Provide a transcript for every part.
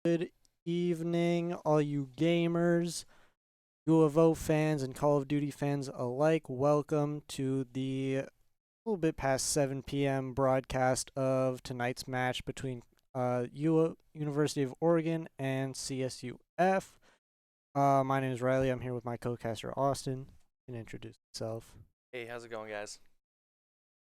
Good evening, all you gamers, UFO fans, and Call of Duty fans alike. Welcome to the little bit past 7 p.m. broadcast of tonight's match between University of Oregon and CSUF. My name is Riley. I'm here with my co-caster Austin. You can introduce himself. Hey, how's it going, guys?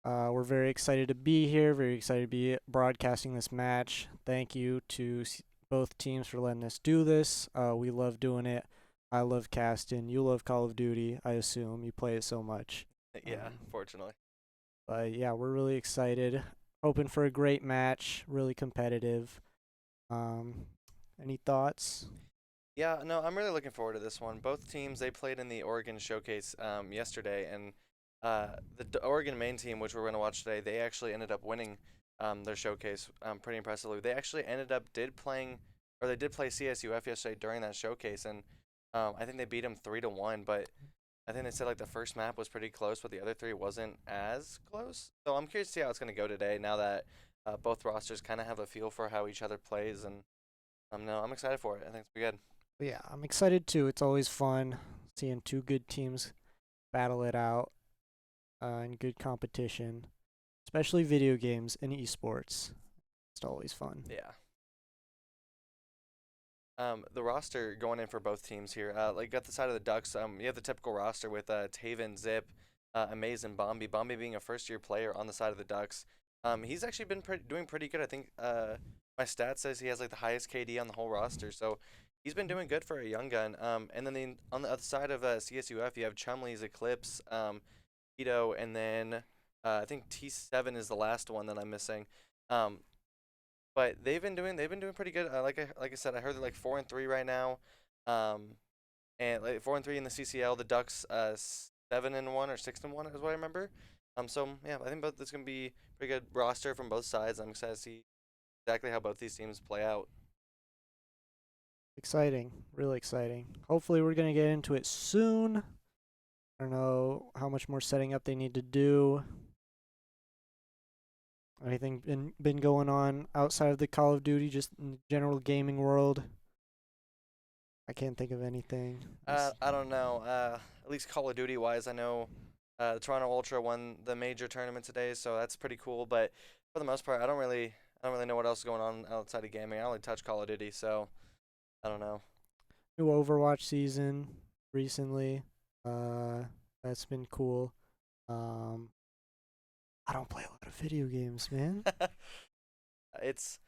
We're very excited to be here, very excited to be broadcasting this match. Thank you to both teams for letting us do this. We love doing it. I love casting. You love Call of Duty, I assume. You play it so much. Yeah, Um, fortunately. but yeah, we're really excited. Hoping for a great match, really competitive. Um, any thoughts? Yeah, no, I'm really looking forward to this one. Both teams, they played in the Oregon Showcase yesterday, and the Oregon main team, which we're going to watch today, they actually ended up winning their showcase pretty impressively. They actually they did play CSUF yesterday during that showcase, and I think they beat them 3-1, but I think they said like the first map was pretty close, but the other three wasn't as close. So I'm curious to see how it's going to go today now that both rosters kind of have a feel for how each other plays, and no, I'm excited for it. I think it's pretty good. Yeah, I'm excited too. It's always fun seeing two good teams battle it out in good competition, especially video games and esports. It's always fun. Yeah. The roster going in for both teams here, like at the side of the Ducks, you have the typical roster with Taven, Zip, Amaze, and Bombi. Bombi being a first-year player on the side of the Ducks. He's actually been doing pretty good. I think my stat says he has like the highest KD on the whole roster, so he's been doing good for a young gun. And then on the other side of CSUF, you have Chumley's Eclipse, Tito, and then I think T7 is the last one that I'm missing. Um, but they've been doing pretty good. Like I said, I heard they're like 4-3 right now, um, and like 4-3 in the CCL. The Ducks 7-1 or 6-1 is what I remember. So yeah, I think both this gonna be pretty good roster from both sides. I'm excited to see exactly how both these teams play out. Exciting, really exciting. Hopefully, we're gonna get into it soon. I don't know how much more setting up they need to do. Anything been going on outside of the Call of Duty, just in the general gaming world? I can't think of anything. I don't know. At least Call of Duty wise, I know the Toronto Ultra won the major tournament today, so that's pretty cool. But for the most part, I don't really know what else is going on outside of gaming. I only touch Call of Duty, so I don't know. New Overwatch season recently. Uh, that's been cool. Um, I don't play a lot of video games, man. It's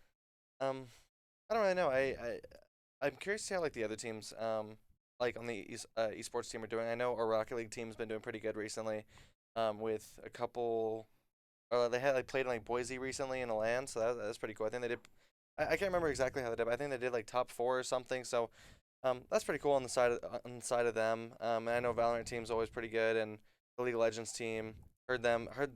I don't really know. I'm curious to see how like the other teams like on the esports team are doing. I know our Rocket League team's been doing pretty good recently, with a couple. They had like played in like Boise recently in a LAN, so that's pretty cool. I think they did. I can't remember exactly how they did, but I think they did like top four or something. So that's pretty cool on the side of them. And I know Valorant team's always pretty good, and the League of Legends team. Heard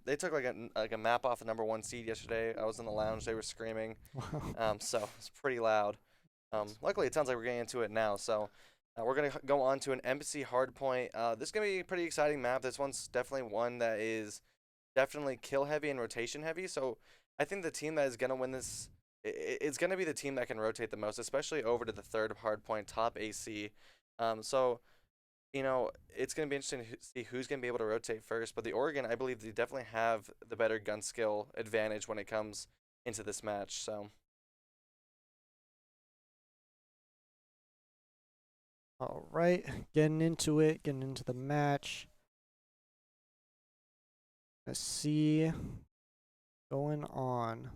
they took like a map off the number one seed yesterday. I was in the lounge, they were screaming. Wow. So it's pretty loud. Luckily, it sounds like we're getting into it now. So we're gonna go on to an Embassy Hardpoint. This is gonna be a pretty exciting map. This one's definitely one that is definitely kill heavy and rotation heavy. So I think the team that is gonna win this, it's gonna be the team that can rotate the most, especially over to the third hardpoint, top AC. So it's gonna be interesting to see who's gonna be able to rotate first. But the Oregon, I believe they definitely have the better gun skill advantage when it comes into this match. So. All right, getting into it, getting into the match. Let's see going on.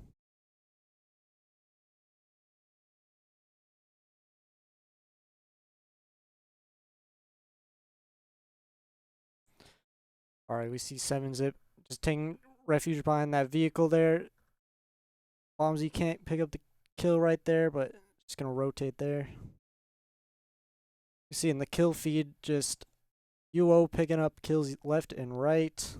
All right, we see 7-Zip just taking refuge behind that vehicle there. Bombsy can't pick up the kill right there, but just gonna rotate there. You see in the kill feed, just UO picking up kills left and right.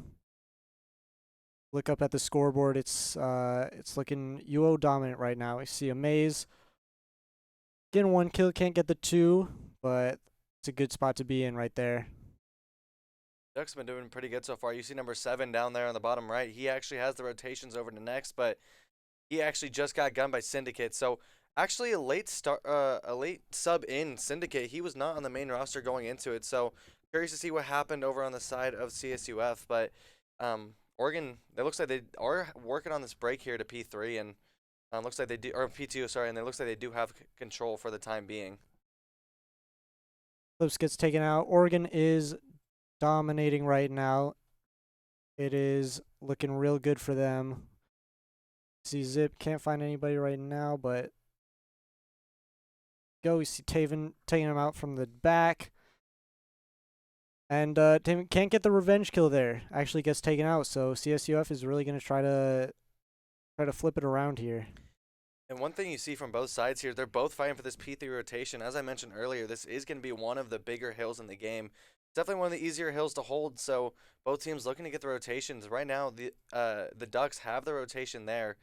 Look up at the scoreboard. It's looking UO dominant right now. We see Amaze getting one kill, can't get the two, but it's a good spot to be in right there. Duck's been doing pretty good so far. You see number 7 down there on the bottom right. He actually has the rotations over to next, but he actually just got gunned by Syndicate. So Actually, a late sub in Syndicate. He was not on the main roster going into it, so curious to see what happened over on the side of CSUF. But Oregon, it looks like they are working on this break here to P3, and looks like they do, or P2, sorry, and it looks like they do have control for the time being. Clips gets taken out. Oregon is dominating right now. It is looking real good for them. See Zip can't find anybody right now, but we see Taven taking him out from the back. And Taven can't get the revenge kill there. Actually gets taken out, so CSUF is really gonna try to flip it around here. And one thing you see from both sides here, they're both fighting for this P3 rotation. As I mentioned earlier, this is going to be one of the bigger hills in the game. Definitely one of the easier hills to hold, so both teams looking to get the rotations. Right now, the Ducks have the rotation there.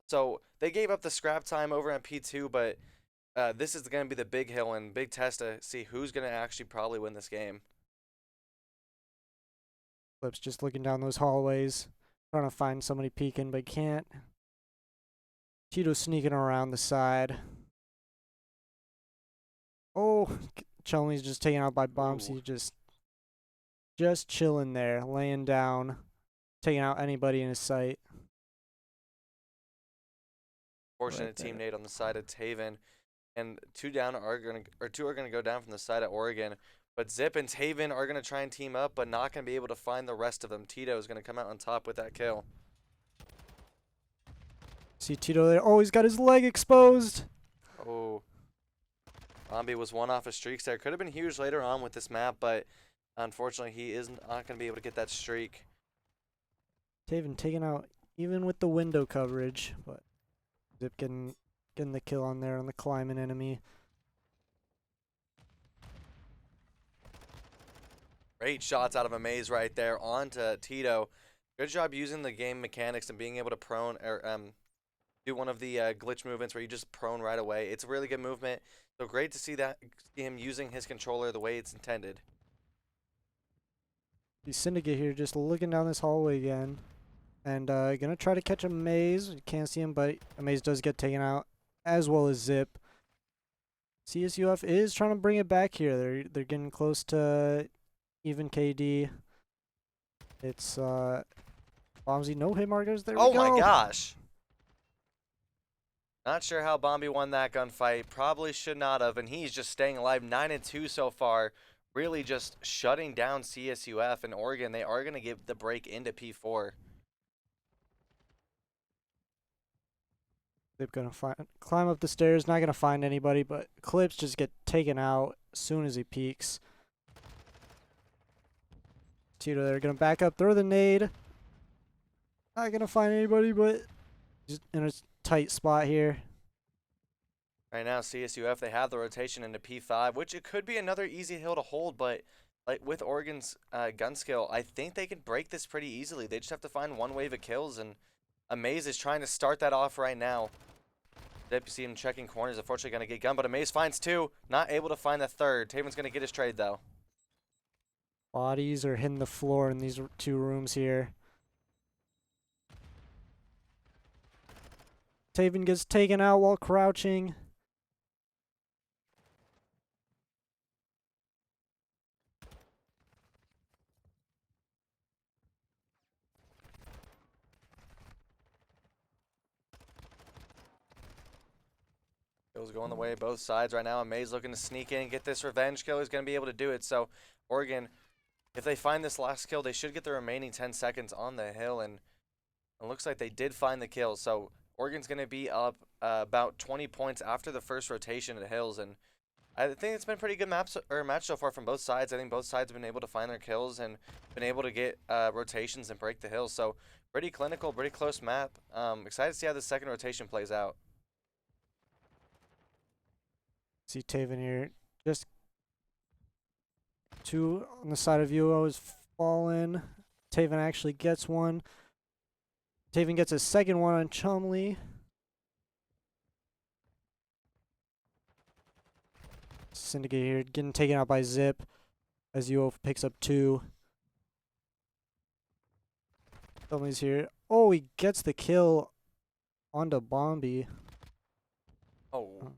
So they gave up the scrap time over at P2, but this is going to be the big hill and big test to see who's going to actually probably win this game. Clips just looking down those hallways, trying to find somebody peeking, but can't. Tito sneaking around the side. Oh, Chelmey's just taken out by bombs. He just chilling there, laying down, taking out anybody in his sight. Fortunate teammate on the side of Taven, and two are gonna go down from the side of Oregon. But Zip and Taven are gonna try and team up, but not gonna be able to find the rest of them. Tito is gonna come out on top with that kill. See Tito there. Oh, he's got his leg exposed. Oh. Bombi was one off of streaks there. Could have been huge later on with this map, but unfortunately he is not going to be able to get that streak. Taven taken out even with the window coverage, but Zip getting the kill on there on the climbing enemy. Great shots out of Amaze right there onto Tito. Good job using the game mechanics and being able to prone or do one of the glitch movements where you just prone right away. It's a really good movement. So great to see him using his controller the way it's intended. The Syndicate here just looking down this hallway again. And gonna try to catch Amaze. You can't see him, but Amaze does get taken out, as well as Zip. CSUF is trying to bring it back here. They're getting close to even KD. It's Bombsy, no hit markers. There we go. Oh my gosh. Not sure how Bombi won that gunfight. Probably should not have, and he's just staying alive. 9-2 so far. Really just shutting down CSUF and Oregon. They are going to give the break into P4. They're going to climb up the stairs. Not going to find anybody, but Clips just get taken out as soon as he peeks. Tito, they're going to back up. Throw the nade. Not going to find anybody, but just in a tight spot here. Right now, CSUF, they have the rotation into P5, which it could be another easy hill to hold, but like with Oregon's gun skill, I think they can break this pretty easily. They just have to find one wave of kills, and Amaze is trying to start that off right now. Zip, you see him checking corners, unfortunately going to get gun, but Amaze finds two, not able to find the third. Taven's going to get his trade, though. Bodies are hitting the floor in these two rooms here. Taven gets taken out while crouching. Kills going the way of both sides right now. Amaze looking to sneak in and get this revenge kill. He's going to be able to do it. So Oregon, if they find this last kill, they should get the remaining 10 seconds on the hill, and it looks like they did find the kill. So Oregon's going to be up about 20 points after the first rotation at Hills, and I think it's been a pretty good match so far from both sides. I think both sides have been able to find their kills and been able to get rotations and break the hills. So pretty clinical, pretty close map. Excited to see how the second rotation plays out. See Taven here. Just two on the side of UO is fallen. Taven actually gets one. Taven gets a second one on Chumley. Syndicate here getting taken out by Zip as UO picks up two. Chumley's here. Oh, he gets the kill onto Bombi. Oh,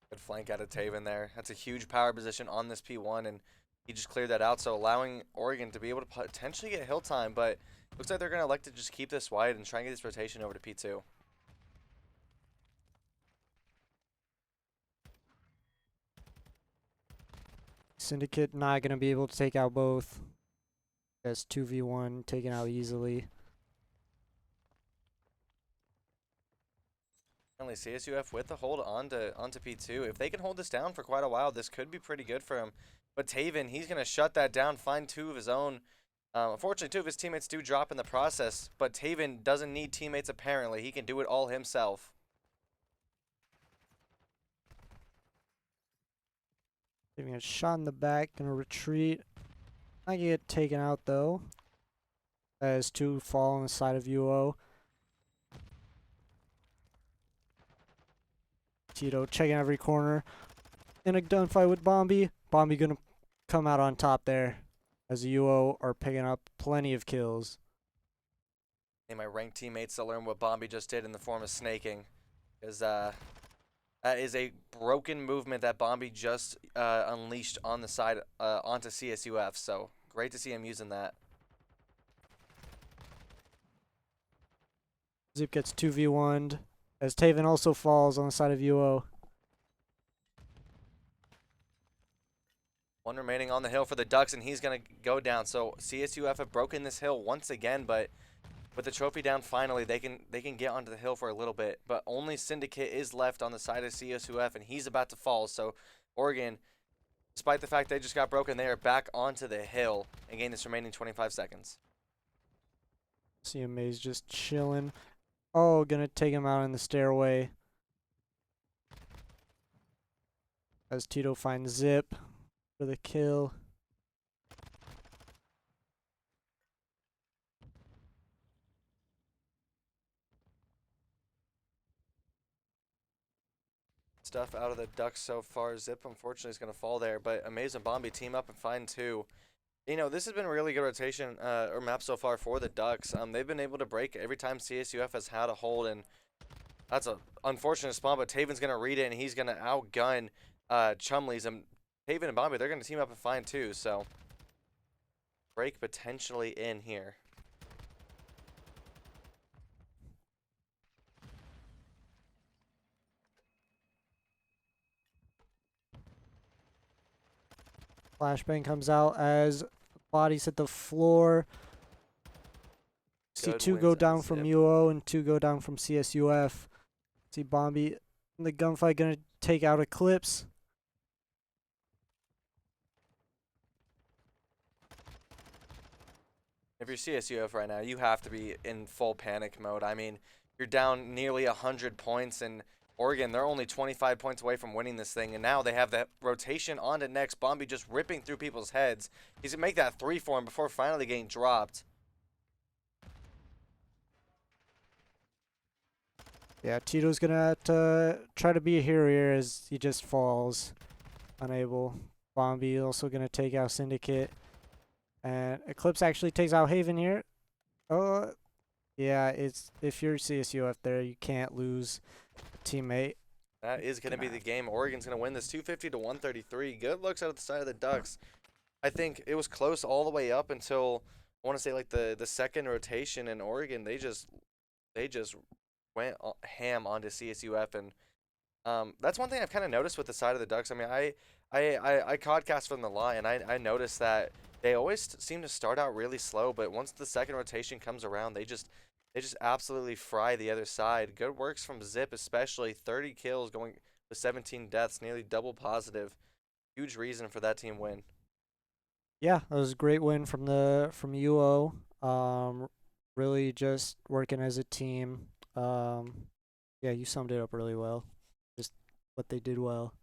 good flank out of Taven there. That's a huge power position on this P1, and he just cleared that out, so allowing Oregon to be able to potentially get hill time, but looks like they're going to elect to just keep this wide and try and get this rotation over to P2. Syndicate not going to be able to take out both. That's 2v1 taken out easily. Only CSUF with the hold onto P2. If they can hold this down for quite a while, this could be pretty good for him. But Taven, he's going to shut that down, find two of his own. Unfortunately, two of his teammates do drop in the process, but Taven doesn't need teammates apparently. He can do it all himself. Giving a shot in the back, gonna retreat. Not get taken out though. As two fall on the side of UO. Tito checking every corner. In a gunfight with Bombi. Bombi gonna come out on top there. As UO are picking up plenty of kills. And my ranked teammates to learn what Bombi just did in the form of snaking. Because that is a broken movement that Bombi just unleashed on the side onto CSUF. So great to see him using that. Zip gets 2v1'd. As Taven also falls on the side of UO. One remaining on the hill for the Ducks, and he's going to go down. So CSUF have broken this hill once again, but with the trophy down finally, they can get onto the hill for a little bit. But only Syndicate is left on the side of CSUF, and he's about to fall. So Oregon, despite the fact they just got broken, they are back onto the hill and gain this remaining 25 seconds. CMA's just chilling. Oh, gonna take him out in the stairway. As Tito finds Zip for the kill. Stuff out of the Ducks so far. Zip, unfortunately, is going to fall there, but Amazing Bombi team up and find two. You know, this has been a really good rotation or map so far for the Ducks. They've been able to break every time CSUF has had a hold, and that's an unfortunate spawn, but Taven's going to read it, and he's going to outgun Chumley's. And Taven and Bombi, they're going to team up and find two, so break potentially in here. Flashbang comes out as bodies hit the floor. See Good two wins go out of down from Zip. UO and two go down from CSUF. See Bombi in the gunfight gonna take out Eclipse. If you're CSUF right now, you have to be in full panic mode. I mean, you're down nearly 100 points, and Oregon, they're only 25 points away from winning this thing, and now they have that rotation on to next. Bombi just ripping through people's heads. He's going to make that 3 for him before finally getting dropped. Yeah, Tito's gonna have to try to be a hero here as he just falls. Unable. Bombi also gonna take out Syndicate. And Eclipse actually takes out Haven here. Oh, yeah, it's if you're CSU up there, you can't lose a teammate. That is going to be the game. Oregon's going to win this 250 to 133. Good looks out of the side of the Ducks. I think it was close all the way up until, I want to say, like the second rotation, in Oregon, they just went ham onto CSUF, and that's one thing I've kind of noticed with the side of the Ducks. I mean, I codcast from the line, and I noticed that they always seem to start out really slow, but once the second rotation comes around, they just absolutely fry the other side. Good works from Zip, especially 30 kills going with 17 deaths, nearly double positive. Huge reason for that team win. Yeah, that was a great win from UO. Really just working as a team. Yeah, you summed it up really well. Just what they did well.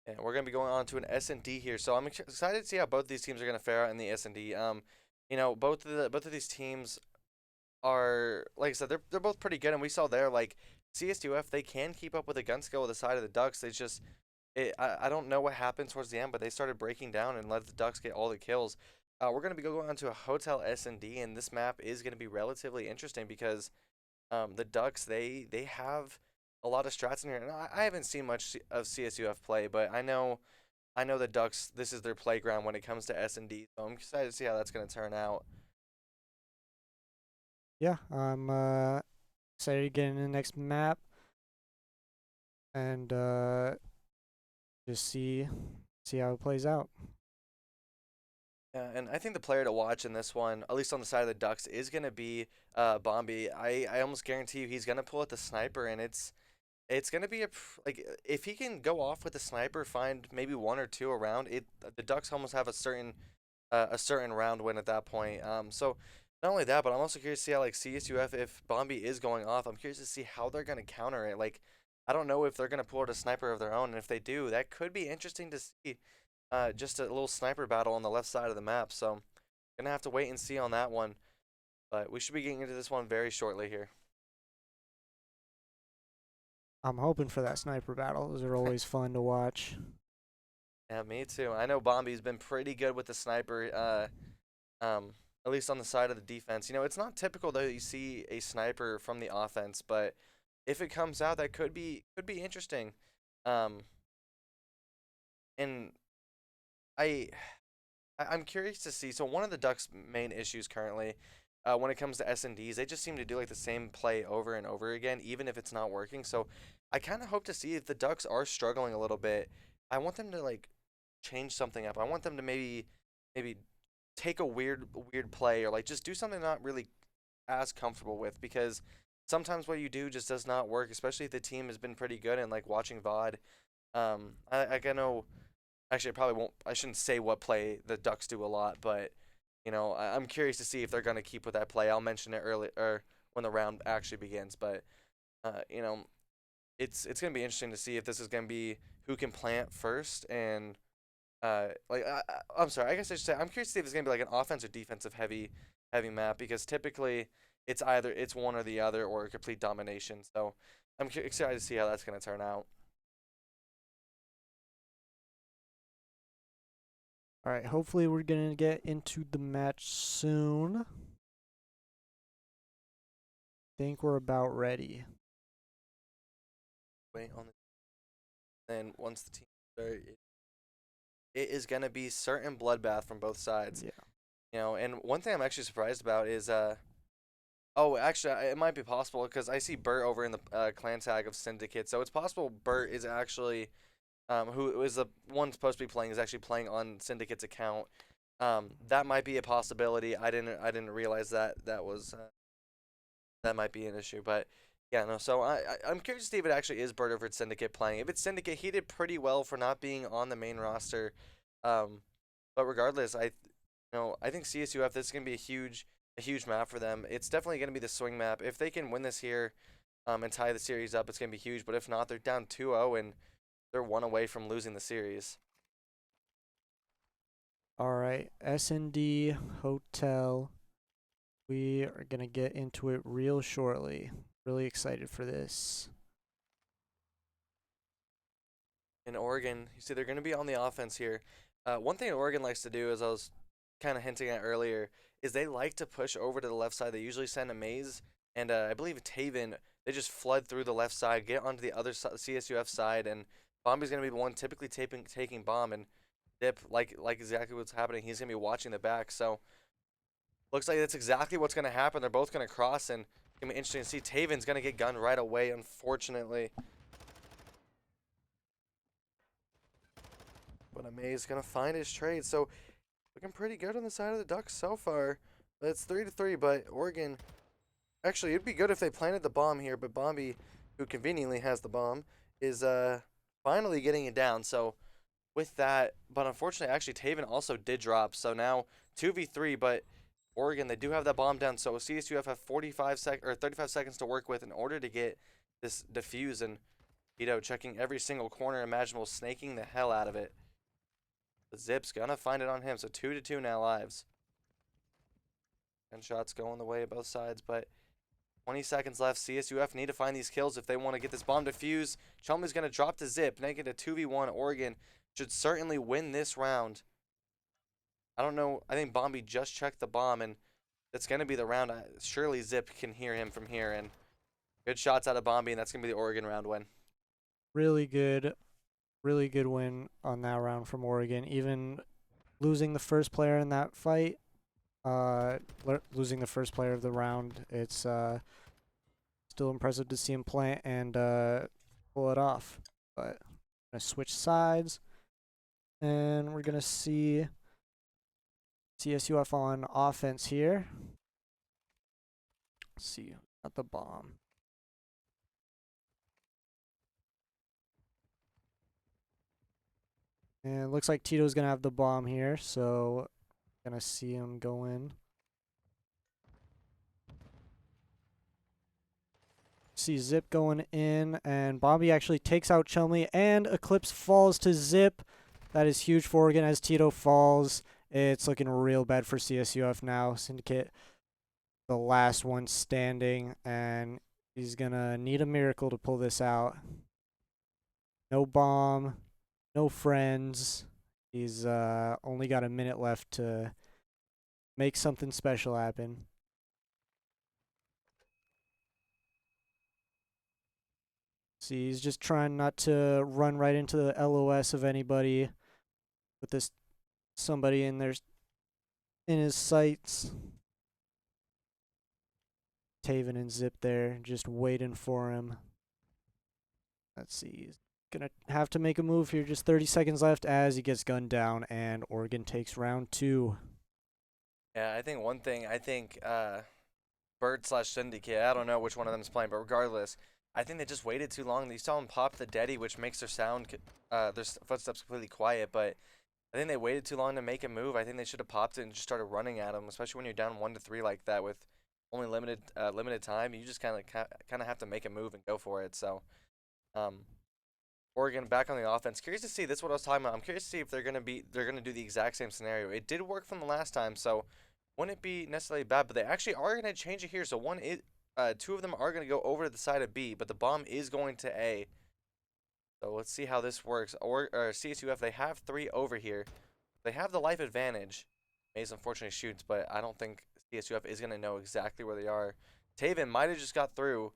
And we're going to be going on to an S&D here. So I'm excited to see how both these teams are going to fare out in the S&D. You know, both of these teams are, like I said, they're both pretty good, and we saw there, like, CSUF, they can keep up with the gun skill with the side of the Ducks. They just I don't know what happened towards the end, but they started breaking down and let the Ducks get all the kills. We're going to be going on to a Hotel S&D, and this map is going to be relatively interesting because The Ducks, they have a lot of strats in here, and I haven't seen much of CSUF play, but I know the Ducks. This is their playground when it comes to S&D, so I'm excited to see how that's going to turn out. Yeah, I'm excited to get in the next map and just see how it plays out. Yeah, and I think the player to watch in this one, at least on the side of the Ducks, is going to be Bombi. I almost guarantee you he's going to pull out the sniper, and it's going to be like if he can go off with the sniper, find maybe one or two around it. The Ducks almost have a certain round win at that point. So not only that, but I'm also curious to see how like CSUF, if Bombi is going off, I'm curious to see how they're going to counter it. Like I don't know if they're going to pull out a sniper of their own, and if they do, that could be interesting to see. Just a little sniper battle on the left side of the map. So gonna have to wait and see on that one. But we should be getting into this one very shortly here. I'm hoping for that sniper battle. Those are always fun to watch. Yeah, me too. I know Bombi's been pretty good with the sniper. At least on the side of the defense. It's not typical that you see a sniper from the offense, but if it comes out, that could be interesting. Um, and I I'm curious to see. So one of the Ducks' main issues currently, when it comes to S&Ds, they just seem to do like the same play over and over again, even if it's not working. So I kind of hope to see if the Ducks are struggling a little bit. I want them to like change something up. I want them to maybe take a weird play or like just do something not really as comfortable with because sometimes what you do just does not work, especially if the team has been pretty good and like watching VOD. I know. Actually, I probably won't. I shouldn't say what play the Ducks do a lot, but I'm curious to see if they're gonna keep with that play. I'll mention it early or when the round actually begins. But uh, you know, it's gonna be interesting to see if this is gonna be who can plant first and I'm sorry. I guess I should say I'm curious to see if it's gonna be like an offense or defensive heavy map because typically it's one or the other or a complete domination. So I'm excited to see how that's gonna turn out. All right, hopefully we're going to get into the match soon. Think we're about ready. Wait on the then once the team start, it is gonna be certain bloodbath from both sides. Yeah. And one thing I'm actually surprised about is oh, actually it might be possible because I see Bert over in the clan tag of Syndicate, so it's possible Bert is actually who is the one supposed to be playing is actually playing on Syndicate's account. That might be a possibility. I didn't realize that might be an issue, but yeah, no. So I'm curious to see if it actually is Bert over at Syndicate playing. If it's Syndicate, he did pretty well for not being on the main roster. Um, but regardless, I think CSUF, this is gonna be a huge map for them. It's definitely gonna be the swing map. If they can win this here, and tie the series up, it's gonna be huge. But if not, they're down 2-0 and they're one away from losing the series. All right, S&D Hotel. We are going to get into it real shortly. Really excited for this. In Oregon, you see they're gonna be on the offense here. One thing Oregon likes to do, as I was kind of hinting at earlier, is they like to push over to the left side. They usually send a maze, and I believe Taven. They just flood through the left side, get onto the other CSUF side, and Bombi's gonna be the one typically taking bomb and dip like exactly what's happening. He's gonna be watching the back, so looks like that's exactly what's gonna happen. They're both gonna cross, and it's gonna be interesting to see. Taven's gonna get gunned right away, unfortunately. But Amaze gonna find his trade, so looking pretty good on the side of the Ducks so far. It's 3-3, but Oregon. Actually, it'd be good if they planted the bomb here, but Bombi, who conveniently has the bomb, is finally getting it down. So with that, but unfortunately, actually Taven also did drop. So now 2v3, but Oregon, they do have that bomb down. So CSUF have 35 seconds to work with in order to get this defuse and checking every single corner imaginable, snaking the hell out of it. The Zip's gonna find it on him. So 2-2 now lives. Gunshots going the way of both sides, but 20 seconds left. CSUF need to find these kills if they want to get this bomb defused. Chumley's going to drop the Zip. Naked a 2v1. Oregon should certainly win this round. I don't know. I think Bombi just checked the bomb, and that's going to be the round. Surely Zip can hear him from here, and Good shots out of Bombi, and that's going to be the Oregon round win. Really good win on that round from Oregon. Even losing the first player in that fight, losing the first player of the round, it's still impressive to see him play and pull it off. But I'm gonna switch sides, and we're gonna see CSUF on offense here. Let's see, got the bomb. And it looks like Tito's gonna have the bomb here, so gonna see him go in. See Zip going in, and Bombi actually takes out Chumley, and Eclipse falls to Zip. That is huge for Oregon as Tito falls. It's looking real bad for CSUF now. Syndicate, the last one standing, and he's gonna need a miracle to pull this out. No bomb, no friends. He's only got a minute left to make something special happen. See, he's just trying not to run right into the LOS of anybody with this somebody in there in his sights. Taven and Zip there just waiting for him. Let's see. He's gonna have to make a move here. Just 30 seconds left as he gets gunned down, and Oregon takes round 2. Yeah, I think one thing, Bird slash Syndicate, I don't know which one of them is playing, but regardless, I think they just waited too long. You saw him pop the Deeeee, which makes their their footsteps completely quiet, but I think they waited too long to make a move. I think they should have popped it and just started running at him, especially when you're down 1-3 like that with only limited time. You just kind of have to make a move and go for it. So, Oregon back on the offense. Curious to see, this is what I was talking about. I'm curious to see if they're gonna do the exact same scenario. It did work from the last time, so wouldn't it be necessarily bad? But they actually are gonna change it here. So two of them are gonna go over to the side of B, but the bomb is going to A. So let's see how this works. Or CSUF, they have 3 over here. They have the life advantage. Maze unfortunately shoots, but I don't think CSUF is gonna know exactly where they are. Taven might have just got through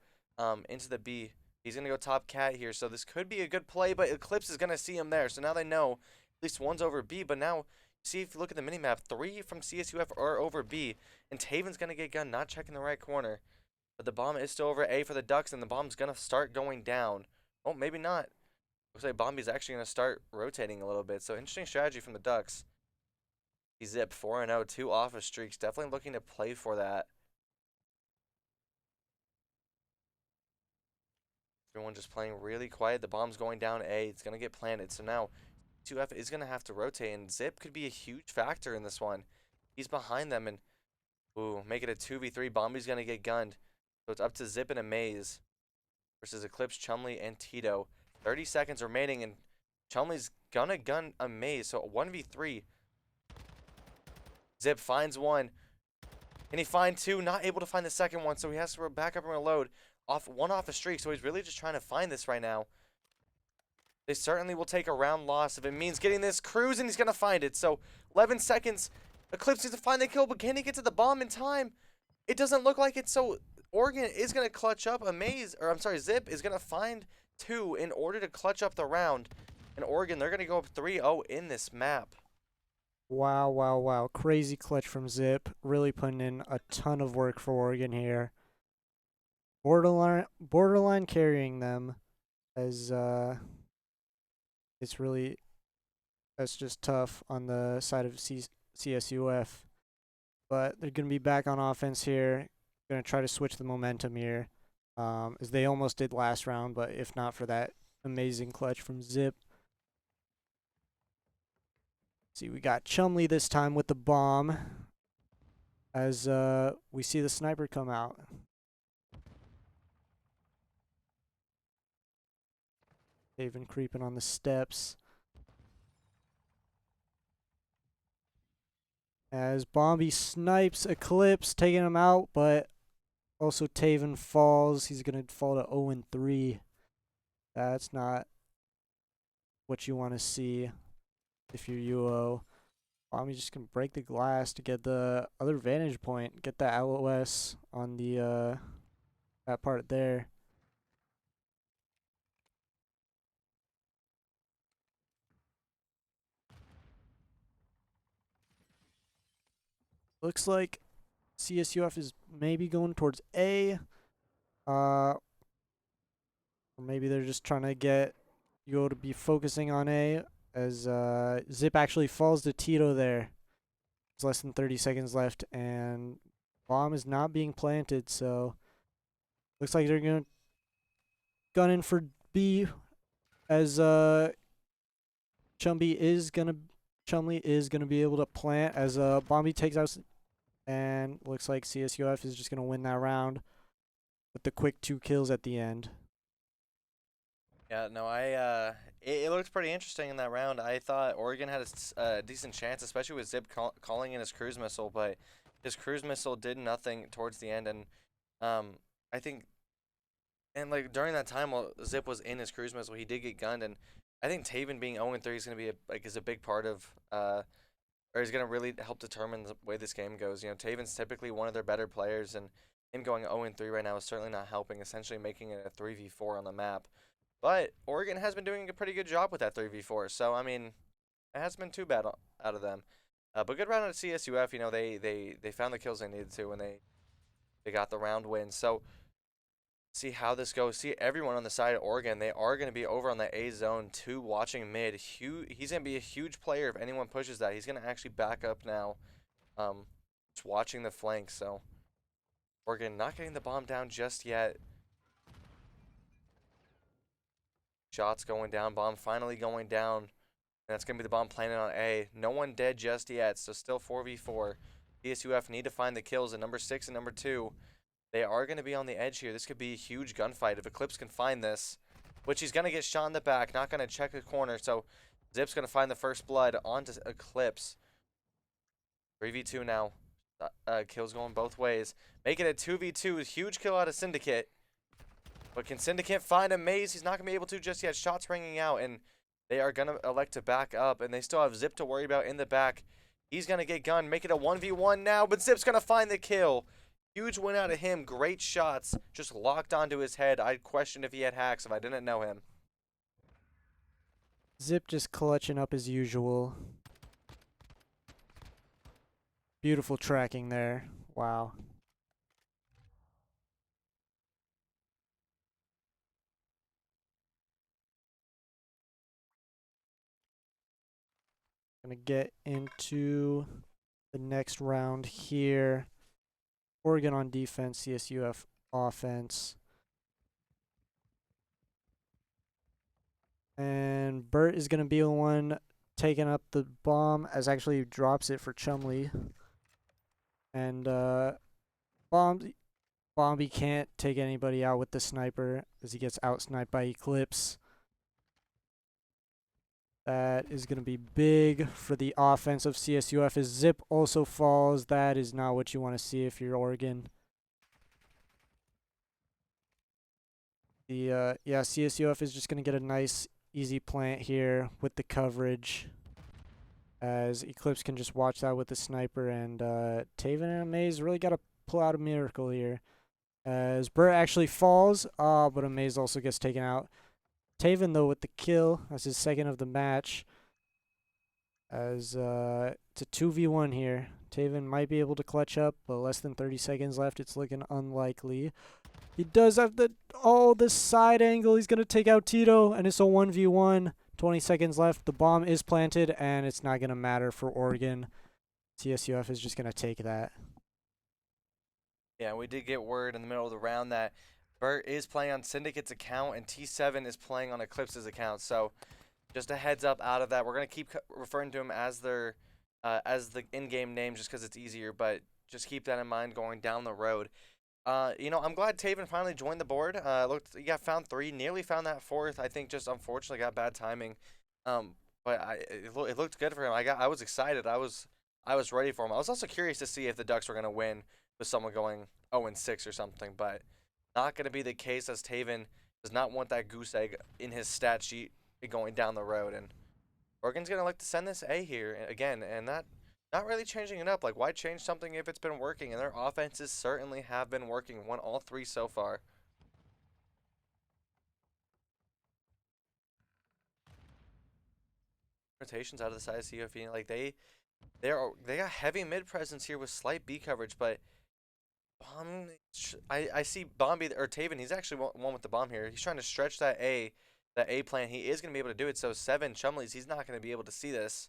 into the B. He's going to go top cat here, so this could be a good play, but Eclipse is going to see him there. So now they know at least one's over B, but now, see if you look at the minimap, 3 from CSUF are over B, and Taven's going to get gunned, not checking the right corner. But the bomb is still over A for the Ducks, and the bomb's going to start going down. Oh, maybe not. Looks like Bombi's actually going to start rotating a little bit, so interesting strategy from the Ducks. He zipped 4-0, 2 office streaks, definitely looking to play for that. Everyone just playing really quiet. The bomb's going down A. It's going to get planted. So now 2F is going to have to rotate, and Zip could be a huge factor in this one. He's behind them, and ooh, make it a 2v3. Bombi's going to get gunned. So it's up to Zip and Amaze versus Eclipse, Chumley, and Tito. 30 seconds remaining, and Chumley's going to gun Amaze. So 1v3. Zip finds one. Can he find 2? Not able to find the second one, so he has to back up and reload. One off a streak, so he's really just trying to find this right now. They certainly will take a round loss if it means getting this cruise, and he's going to find it. So 11 seconds. Eclipse needs to find the kill, but can he get to the bomb in time? It doesn't look like it, so Oregon is going to clutch up. Zip is going to find 2 in order to clutch up the round. And Oregon, they're going to go up 3-0 in this map. Wow, wow, wow. Crazy clutch from Zip. Really putting in a ton of work for Oregon here. Borderline carrying them as that's just tough on the side of CSUF. But they're going to be back on offense here. Going to try to switch the momentum here, as they almost did last round, but if not for that amazing clutch from Zip. See, we got Chumley this time with the bomb as we see the sniper come out. Taven creeping on the steps. As Bombi snipes Eclipse, taking him out, but also Taven falls. He's going to fall to 0-3. That's not what you want to see if you're UO. Bombi just can break the glass to get the other vantage point, get that LOS on the that part there. Looks like CSUF is maybe going towards A. Or maybe they're just trying to get you to be focusing on A as Zip actually falls to Tito there. There's less than 30 seconds left and bomb is not being planted, so looks like they're gonna gun in for B as Chumley is gonna be able to plant as Bombi takes out and looks like CSUF is just gonna win that round with the quick 2 kills at the end. Yeah, no, it looked pretty interesting in that round. I thought Oregon had a decent chance, especially with Zip calling in his cruise missile, but his cruise missile did nothing towards the end, and I think, and like during that time while Zip was in his cruise missile, he did get gunned, and I think Taven being 0-3 is gonna be is a big part of or is gonna really help determine the way this game goes. You know, Taven's typically one of their better players, and him going 0-3 right now is certainly not helping. Essentially making it a 3v4 on the map. But Oregon has been doing a pretty good job with that 3v4, so I mean, it hasn't been too bad out of them. But good round at CSUF. You know, they found the kills they needed to, and they got the round win. So see how this goes. See everyone on the side of Oregon. They are going to be over on the A zone 2 watching mid. He's going to be a huge player if anyone pushes that. He's going to actually back up now. Just watching the flank. So Oregon not getting the bomb down just yet. Shots going down. Bomb finally going down. And that's going to be the bomb planted on A. No one dead just yet, so still 4v4. CSUF need to find the kills at number 6 and number 2. They are going to be on the edge here. This could be a huge gunfight if Eclipse can find this, which he's going to get shot in the back, not going to check the corner. So Zip's going to find the first blood onto Eclipse. 3v2 now. Kills going both ways. Making it 2v2. Huge kill out of Syndicate. But can Syndicate find a maze? He's not going to be able to just yet. Shots ringing out, and they are going to elect to back up, and they still have Zip to worry about in the back. He's going to get gunned, make it a 1v1 now, but Zip's going to find the kill. Huge win out of him. Great shots, just locked onto his head. I'd question if he had hacks if I didn't know him. Zip just clutching up as usual. Beautiful tracking there. Wow. Gonna get into the next round here. Oregon on defense, CSUF offense. And Burt is gonna be the one taking up the bomb as actually drops it for Chumley. And Bombi can't take anybody out with the sniper as he gets out sniped by Eclipse. That is going to be big for the offense of CSUF as Zip also falls. That is not what you want to see if you're Oregon. Yeah, CSUF is just going to get a nice easy plant here with the coverage as Eclipse can just watch that with the sniper, and Taven and Amaze really got to pull out a miracle here as Burt actually falls, but Amaze also gets taken out. Taven, though, with the kill. That's his second of the match. As it's a 2v1 here. Taven might be able to clutch up, but less than 30 seconds left. It's looking unlikely. He does have this side angle. He's going to take out Tito, and it's a 1v1. 20 seconds left. The bomb is planted, and it's not going to matter for Oregon. CSUF is just going to take that. Yeah, we did get word in the middle of the round that Burt is playing on Syndicate's account and T7 is playing on Eclipse's account. So just a heads up out of that. We're going to keep referring to them as their as the in-game name just because it's easier, but just keep that in mind going down the road. You know, I'm glad Taven finally joined the board. He got found 3, nearly found that 4th. I think just unfortunately got bad timing. But it looked good for him. I was excited. I was ready for him. I was also curious to see if the Ducks were going to win with someone going 0-6 or something, but not going to be the case as Taven does not want that goose egg in his stat sheet going down the road. And Oregon's going to like to send this A here again, and not really changing it up. Like, why change something if it's been working? And their offenses certainly have been working. Won all 3 so far. Rotations out of the side of COD, like They got heavy mid presence here with slight B coverage, but I see Bombi or Taven. He's actually one with the bomb here. He's trying to stretch that A plan. He is going to be able to do it. So 7 Chumleys, he's not going to be able to see this.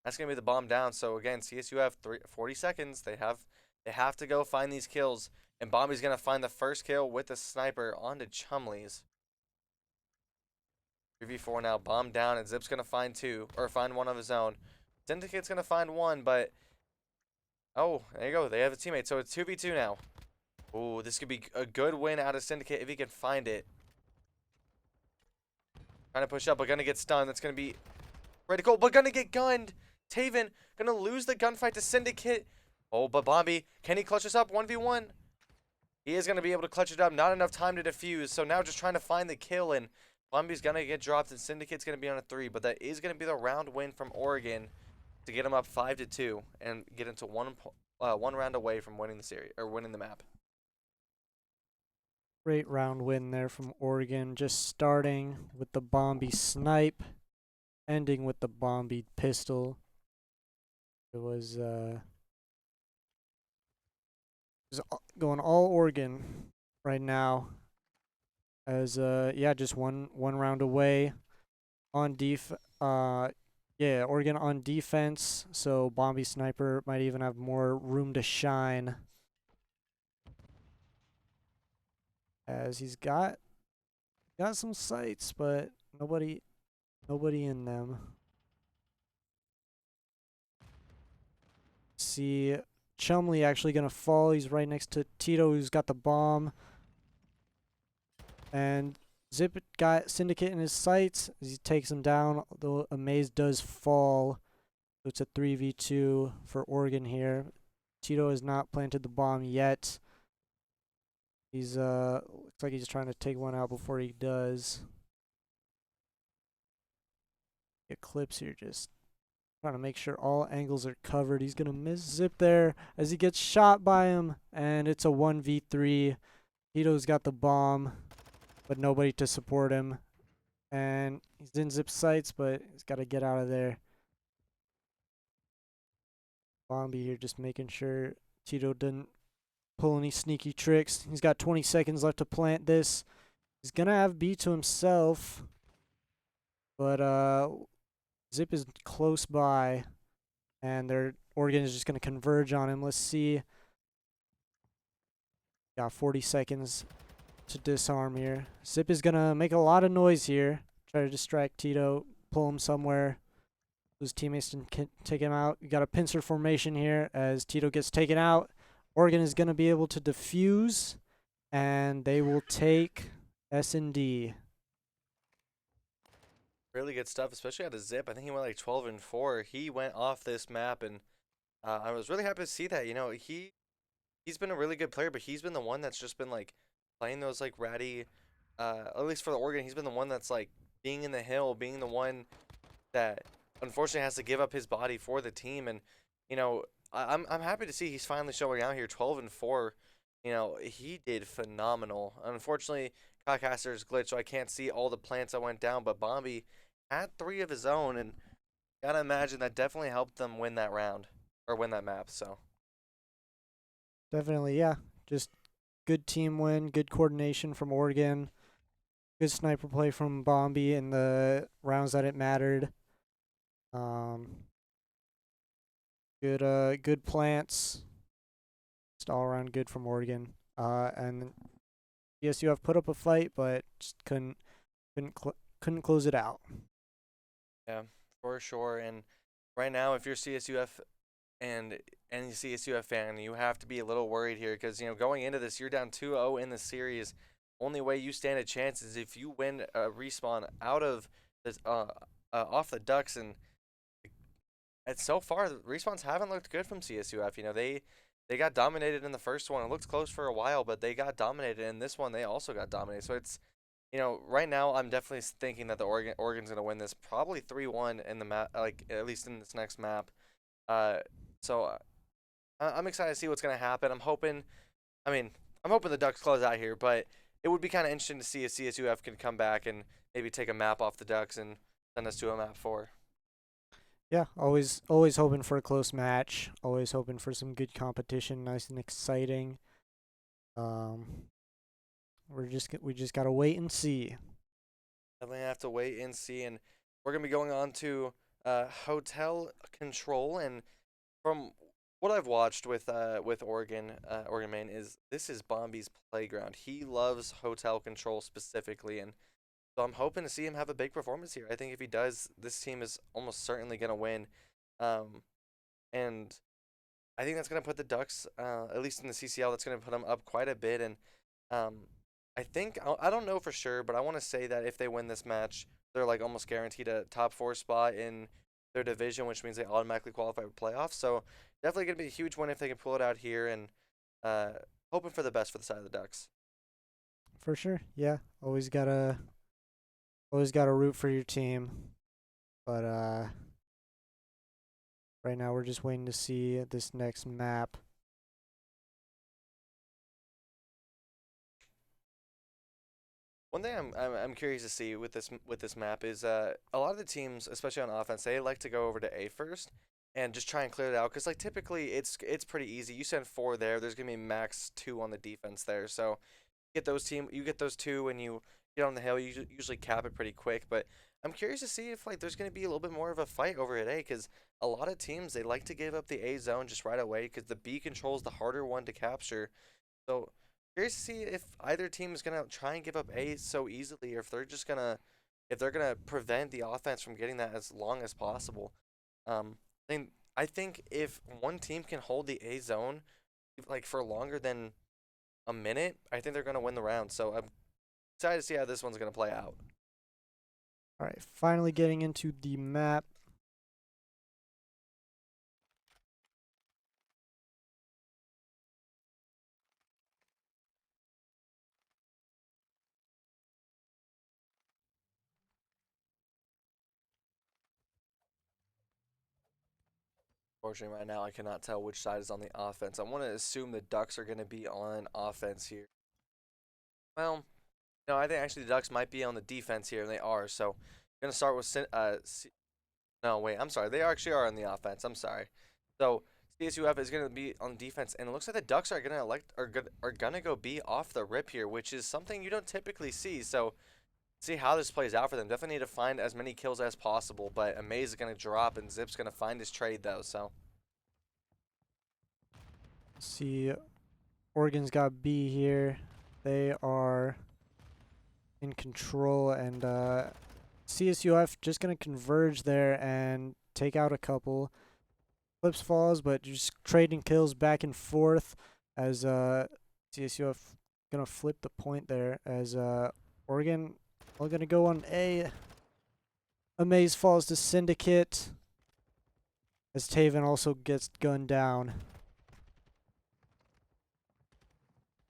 That's going to be the bomb down. So again, CSU have 40 seconds. They have to go find these kills. And Bombi's going to find the first kill with the sniper onto Chumleys. 3v4 now, bomb down, and Zip's going to find 2, or find one of his own. Syndicate's going to find 1, but... Oh, there you go. They have a teammate, so it's 2v2 now. Ooh, this could be a good win out of Syndicate if he can find it. Trying to push up, but going to get stunned. That's going to be critical, but going to get gunned. Taven going to lose the gunfight to Syndicate. Oh, but Bombi, can he clutch this up 1v1? He is going to be able to clutch it up. Not enough time to defuse, so now just trying to find the kill, and Bombi's going to get dropped, and Syndicate's going to be on a 3, but that is going to be the round win from Oregon to get them up 5-2 and get into one round away from winning the series or winning the map. Great round win there from Oregon, just starting with the Bombi snipe, ending with the Bombi pistol. It was going all Oregon right now. As yeah, just one round away on yeah, Oregon on defense, so Bombi Sniper might even have more room to shine. As he's got some sights, but nobody in them. See Chumley actually gonna fall. He's right next to Tito, who's got the bomb. And Zip got Syndicate in his sights as he takes him down, though Amaze does fall. So it's a 3v2 for Oregon here. Tito has not planted the bomb yet. He's looks like he's trying to take one out before he does. Eclipse here, just trying to make sure all angles are covered. He's gonna miss Zip there as he gets shot by him, and it's a 1v3. Tito's got the bomb, but nobody to support him. And he's in Zip's sights, but he's got to get out of there. Bombi here just making sure Tito didn't pull any sneaky tricks. He's got 20 seconds left to plant this. He's going to have B to himself. But Zip is close by. And Oregon is just going to converge on him. Let's see. Got 40 seconds to disarm here. Zip is going to make a lot of noise here. Try to distract Tito. Pull him somewhere. His teammates can take him out. You got a pincer formation here as Tito gets taken out. Oregon is going to be able to defuse, and they will take S&D. Really good stuff, especially out of Zip. I think he went like 12-4. He went off this map, and I was really happy to see that. You know, he's been a really good player, but he's been the one that's just been like playing those like ratty. At least for the Oregon, he's been the one that's like being in the hill, being the one that unfortunately has to give up his body for the team. And you know, I'm happy to see he's finally showing out here, 12-4. You know, he did phenomenal. Unfortunately, Codcaster's glitched, so I can't see all the plants that went down. But Bombi had 3 of his own, and gotta imagine that definitely helped them win that round or win that map. So Definitely, yeah. Just good team win, good coordination from Oregon. Good sniper play from Bombi in the rounds that it mattered. Good plants. Just all around good from Oregon. And CSU have put up a fight, but just couldn't close it out. yeah, for sure. And right now, if you're CSUF and any CSUF fan, you have to be a little worried here because, you know, going into this, you're down 2-0 in the series. Only way you stand a chance is if you win a respawn out of this, off the Ducks. And so far, the respawns haven't looked good from CSUF. You know, they got dominated in the first one. It looked close for a while, but they got dominated. In this one, they also got dominated. So it's, you know, right now, I'm definitely thinking that the Oregon's gonna win this, probably 3-1 in the map, like at least in this next map. So I'm excited to see what's gonna happen. I'm hoping the Ducks close out here, but it would be kind of interesting to see if CSUF can come back and maybe take a map off the Ducks and send us to a map 4. Yeah, always hoping for a close match. Always hoping for some good competition, nice and exciting. Um, we just gotta wait and see. Definitely have to wait and see. And we're gonna be going on to hotel control. And from what I've watched with Oregon Maine is this is Bombi's playground. He loves hotel control specifically, and so I'm hoping to see him have a big performance here. I think if he does, this team is almost certainly gonna win. Um, and I think that's going to put the Ducks, at least in the CCL, that's going to put them up quite a bit. And um, I don't know for sure, but I want to say that if they win this match, they're like almost guaranteed a top four spot in their division, which means they automatically qualify for playoffs. So definitely going to be a huge win if they can pull it out here, and uh, hoping for the best for the side of the Ducks. For sure. Yeah, always gotta root for your team. But right now we're just waiting to see this next map. One thing I'm curious to see with this map is a lot of the teams, especially on offense, they like to go over to A first and just try and clear it out because like typically it's pretty easy. You send four there, there's gonna be max two on the defense there. So you get those two and you get on the hill. You usually cap it pretty quick. But I'm curious to see if like there's gonna be a little bit more of a fight over at A because a lot of teams they like to give up the A zone just right away because the B control is the harder one to capture. So curious to see if either team is gonna try and give up A so easily, or if they're gonna prevent the offense from getting that as long as possible. I think if one team can hold the A zone like for longer than a minute, I think they're gonna win the round. So I'm excited to see how this one's gonna play out. All right, finally getting into the map. Fortunately, right now I cannot tell which side is on the offense. I want to assume the Ducks are gonna be on offense here. Well, no, I think actually the Ducks might be on the defense here, and they are. So, I'm gonna start with no, wait, I'm sorry. They actually are on the offense. I'm sorry. So CSUF is gonna be on defense, and it looks like the Ducks are gonna go B off the rip here, which is something you don't typically see. So see how this plays out for them. Definitely need to find as many kills as possible, but Amaze is gonna drop, and Zip's gonna find his trade though. So See, Oregon's got B here. They are in control, and CSUF just gonna converge there and take out a couple. Clips falls, but just trading kills back and forth as CSUF gonna flip the point there as Oregon all gonna go on A. Amaze falls to Syndicate as Taven also gets gunned down.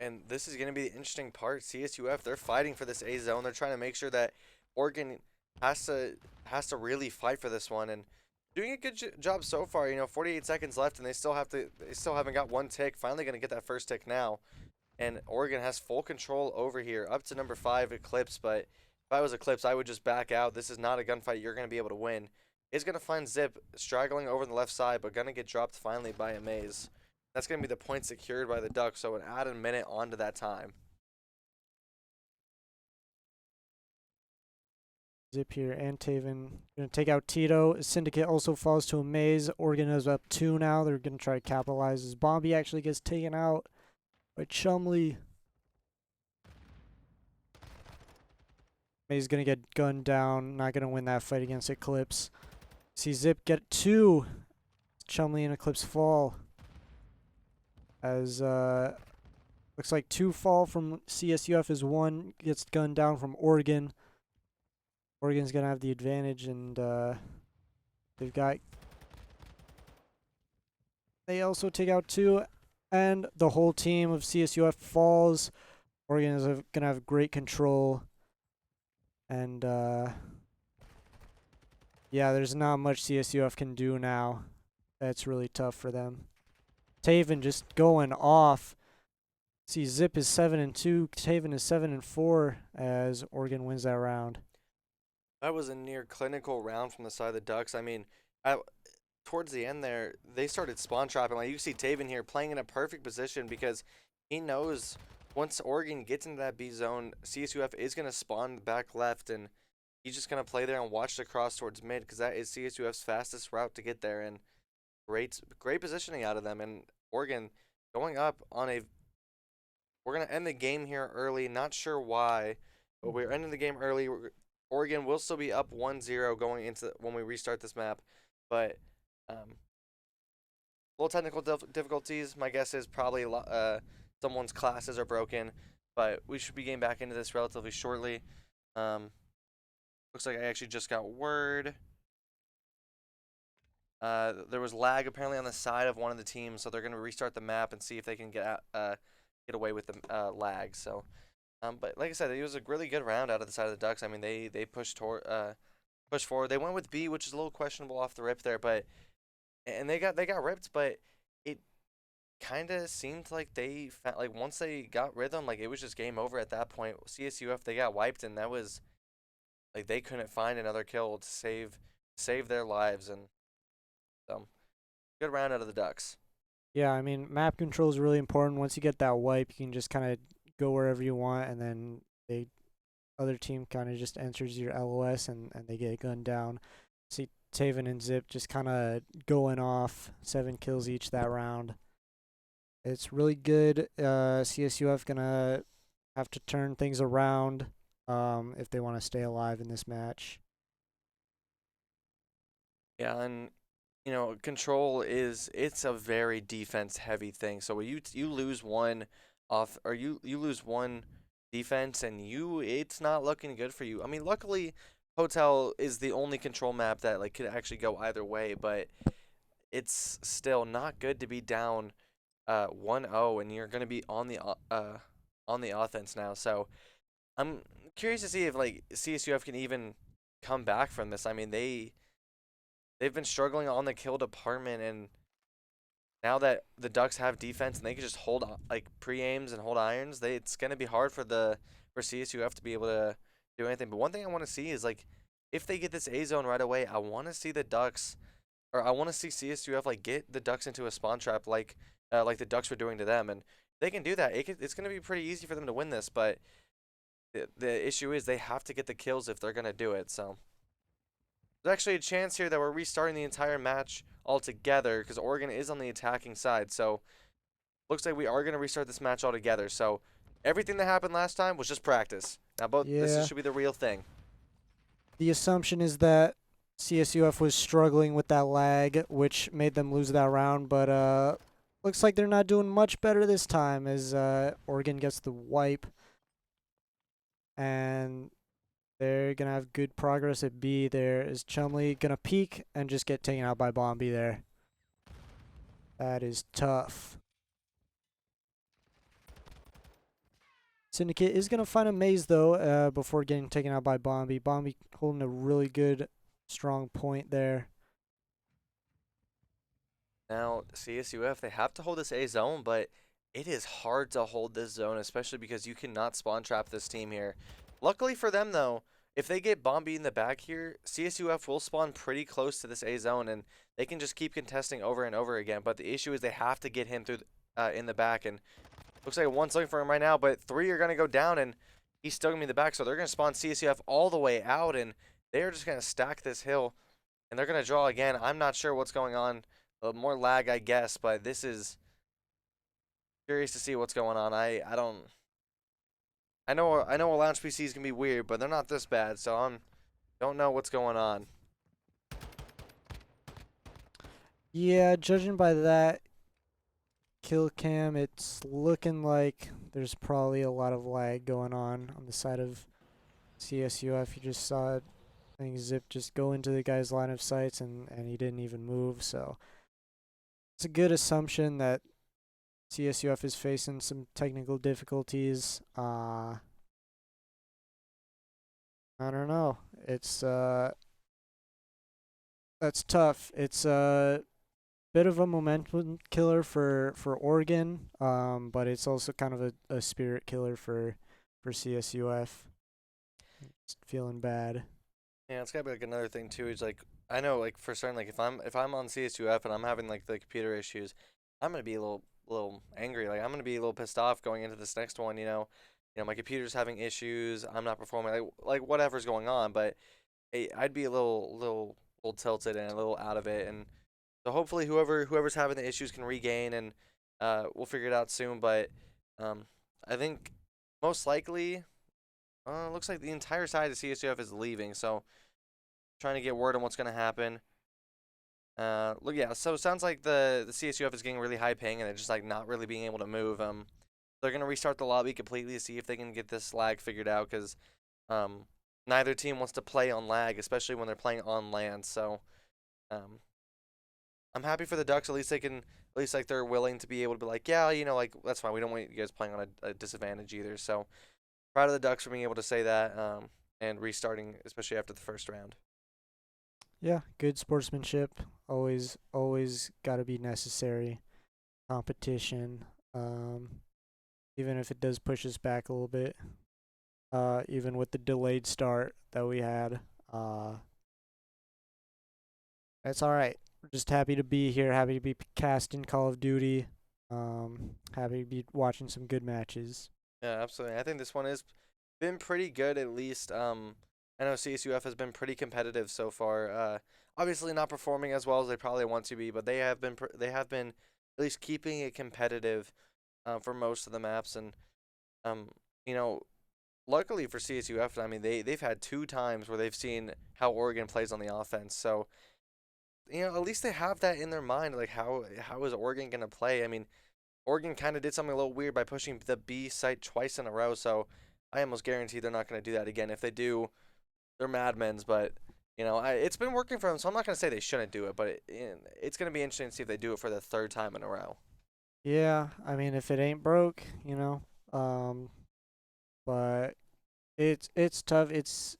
and this is gonna be the interesting part. CSUF they're fighting for this A zone. They're trying to make sure that Oregon has to really fight for this one and doing a good job so far. 48 seconds left, and they still haven't got one tick. Finally, gonna get that first tick now, and Oregon has full control over here, up to number 5 Eclipse. But if I was Eclipse, I would just back out. This is not a gunfight you're gonna be able to win. Is gonna find Zip straggling over the left side, but gonna get dropped finally by Amaze. That's gonna be the point secured by the Ducks. So add a minute onto that time. Zip here and Taven gonna take out Tito. Syndicate also falls to Amaze. Oregon is up 2 now. They're gonna try to capitalize as Bombi actually gets taken out by Chumley. Amaze gonna get gunned down. Not gonna win that fight against Eclipse. See Zip get 2. Chumley and Eclipse fall. As looks like 2 fall from CSUF as 1 gets gunned down from Oregon. Oregon's gonna have the advantage, and they also take out 2, and the whole team of CSUF falls. Oregon is gonna have great control, and yeah, there's not much CSUF can do now. That's really tough for them. Taven just going off. See, Zip is 7-2. Taven is 7-4 as Oregon wins that round. That was a near clinical round from the side of the Ducks. I mean, I, towards the end there, they started spawn trapping. Like you see Taven here playing in a perfect position because he knows once Oregon gets into that B zone, CSUF is gonna spawn back left, and he's just gonna play there and watch the cross towards mid because that is CSUF's fastest route to get there. And great positioning out of them. And Oregon going up on a. We're gonna end the game here early. Not sure why, but we're ending the game early. Oregon will still be up 1-0 going into when we restart this map, but little technical difficulties. My guess is probably someone's classes are broken, but we should be getting back into this relatively shortly. Um, looks like I actually just got word. There was lag apparently on the side of one of the teams, so they're going to restart the map and see if they can get away with the lag. So, but like I said, it was a really good round out of the side of the Ducks. I mean, they pushed pushed forward. They went with B, which is a little questionable off the rip there, but and they got ripped, but it kind of seemed like they found, like once they got rhythm, like it was just game over at that point. CSUF they got wiped, and that was like they couldn't find another kill to save their lives, and good round out of the Ducks. Yeah, I mean, map control is really important. Once you get that wipe, you can just kind of go wherever you want, and then the other team kind of just enters your LOS and they get gunned down. See Taven and Zip just kind of going off, 7 kills each that round. It's really good. CSUF gonna have to turn things around if they want to stay alive in this match. Yeah, and control it's a very defense heavy thing. So you lose one off or you lose one defense and it's not looking good for you. I mean, luckily Hotel is the only control map that like could actually go either way, but it's still not good to be down 1-0 and you're going to be on the offense now. So, I'm curious to see if like CSUF can even come back from this. I mean, they've been struggling on the kill department, and now that the Ducks have defense and they can just hold like pre-aims and hold irons, it's gonna be hard for CSUF to be able to do anything. But one thing I want to see is like if they get this A zone right away, I want to see the Ducks or I want to see CSUF like get the Ducks into a spawn trap like the Ducks were doing to them, and if they can do that. It's gonna be pretty easy for them to win this, but the issue is they have to get the kills if they're gonna do it. So. There's actually a chance here that we're restarting the entire match altogether because Oregon is on the attacking side. So looks like we are going to restart this match altogether. So everything that happened last time was just practice. Now this Yeah, should be the real thing. the assumption is that CSUF was struggling with that lag, which made them lose that round. But looks like they're not doing much better this time as Oregon gets the wipe, and they're gonna have good progress at B. There is Chumley gonna peek and just get taken out by Bombi there. That is tough. Syndicate is gonna find a maze though before getting taken out by Bombi. Bombi holding a really good, strong point there. Now CSUF they have to hold this A zone, but it is hard to hold this zone, especially because you cannot spawn trap this team here. Luckily for them though, if they get Bombi in the back here, CSUF will spawn pretty close to this A zone and they can just keep contesting over and over again. But the issue is they have to get him through in the back, and looks like one's looking for him right now, but 3 are gonna go down and he's still gonna be in the back, so they're gonna spawn CSUF all the way out and they're just gonna stack this hill and they're gonna draw again. I'm not sure what's going on. More lag, I guess, but this is curious to see what's going on. I don't. I know lounge PCs can be weird, but they're not this bad, so don't know what's going on. Yeah, judging by that kill cam, it's looking like there's probably a lot of lag going on the side of CSUF. You just saw things Zip just go into the guy's line of sights and he didn't even move, so it's a good assumption that CSUF is facing some technical difficulties. I don't know. It's that's tough. It's a bit of a momentum killer for Oregon, but it's also kind of a spirit killer for CSUF. It's feeling bad. Yeah, it's gotta be like another thing too. Is like I know, like for certain, like if I'm on CSUF and I'm having like the computer issues, I'm gonna be a little angry. Like I'm gonna be a little pissed off going into this next one. My computer's having issues. I'm not performing like whatever's going on. But I'd be a little tilted and a little out of it. And so hopefully whoever's having the issues can regain and we'll figure it out soon. But um, I think most likely, looks like the entire side of CSUF is leaving. So trying to get word on what's gonna happen. Look, yeah. So it sounds like the CSUF is getting really high ping and they're just like not really being able to move. They're gonna restart the lobby completely to see if they can get this lag figured out because um, neither team wants to play on lag, especially when they're playing on land. So um, I'm happy for the Ducks. At least they can, at least like they're willing to be able to be like, yeah, like that's fine. We don't want you guys playing on a disadvantage either. So proud of the Ducks for being able to say that and restarting, especially after the first round. Yeah, good sportsmanship. Always got to be necessary. Competition. Even if it does push us back a little bit. Even with the delayed start that we had. That's all right. We're just happy to be here. Happy to be casting Call of Duty. Happy to be watching some good matches. Yeah, absolutely. I think this one has been pretty good at least. I know CSUF has been pretty competitive so far. Obviously not performing as well as they probably want to be, but they have been at least keeping it competitive for most of the maps and um you know luckily for CSUF, I mean they've had two times where they've seen how Oregon plays on the offense. So, at least they have that in their mind like how is Oregon going to play? I mean, Oregon kind of did something a little weird by pushing the B site twice in a row, so I almost guarantee they're not going to do that again. If they do, they're madmen's, but it's been working for them, so I'm not going to say they shouldn't do it, but it's going to be interesting to see if they do it for the third time in a row. Yeah, I mean if it ain't broke, but it's tough. It's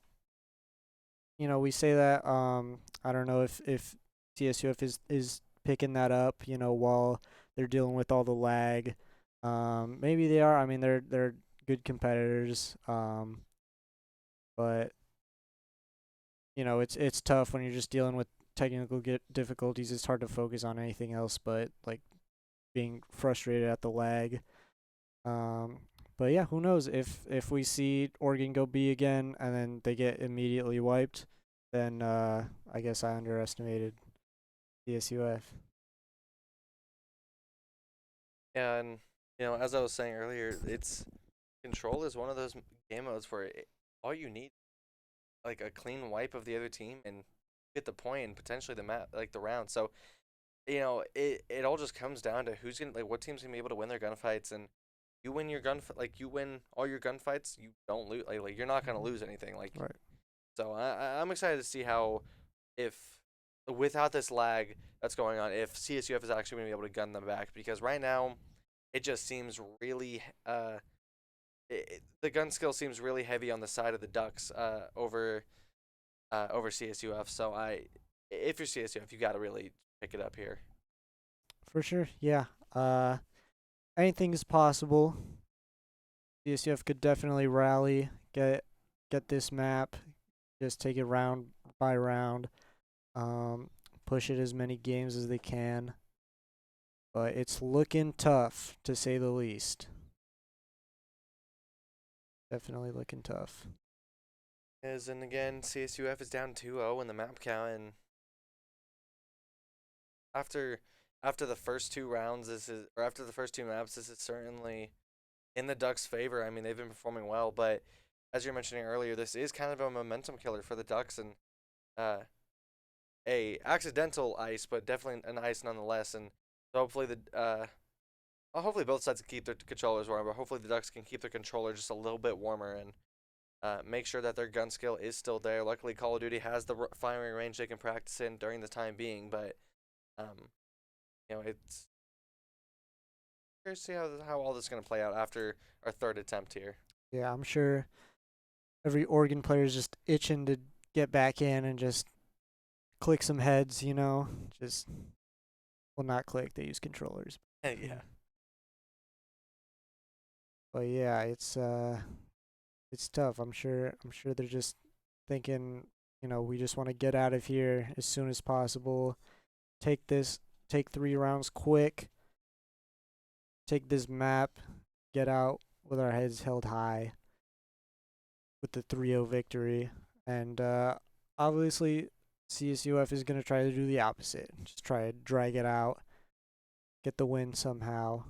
we say that I don't know if CSUF is picking that up, while they're dealing with all the lag. Maybe they are. I mean they're good competitors. But it's tough when you're just dealing with technical difficulties. It's hard to focus on anything else but like being frustrated at the lag. Um, but yeah, who knows if we see Oregon go B again and then they get immediately wiped, then I guess I underestimated CSUF. And as I was saying earlier, it's control is one of those game modes where all you need like a clean wipe of the other team and get the point and potentially the map like the round. So it all just comes down to who's gonna like what team's gonna be able to win their gunfights and you win your you win all your gunfights, you don't lose like you're not gonna lose anything like. Right. So I'm excited to see how if without this lag that's going on, if CSUF is actually gonna be able to gun them back because right now it just seems really the gun skill seems really heavy on the side of the Ducks over CSUF. So if you're CSUF, you got to really pick it up here. For sure. Yeah. Anything is possible. CSUF could definitely rally, get this map, just take it round by round. Um, push it as many games as they can. But it's looking tough, to say the least. Definitely looking tough. And again, CSUF is down 2-0 in the map count, and after after the first two rounds, after the first two maps, this is certainly in the Ducks' favor. I mean, they've been performing well, but as you're mentioning earlier, this is kind of a momentum killer for the Ducks, and uh, a accidental ice, but definitely an ice nonetheless. And so hopefully both sides can keep their controllers warm, but hopefully the Ducks can keep their controller just a little bit warmer and make sure that their gun skill is still there. Luckily, Call of Duty has the firing range they can practice in during the time being, but um, it's curious to see how all this is going to play out after our third attempt here. Yeah, I'm sure every Oregon player is just itching to get back in and just click some heads, Just, well, not click, they use controllers. Yeah. But yeah, it's tough. I'm sure they're just thinking we just want to get out of here as soon as possible. Take 3 rounds quick. Take this map, get out with our heads held high with the 3-0 victory. And obviously, CSUF is going to try to do the opposite. Just try to drag it out, get the win somehow.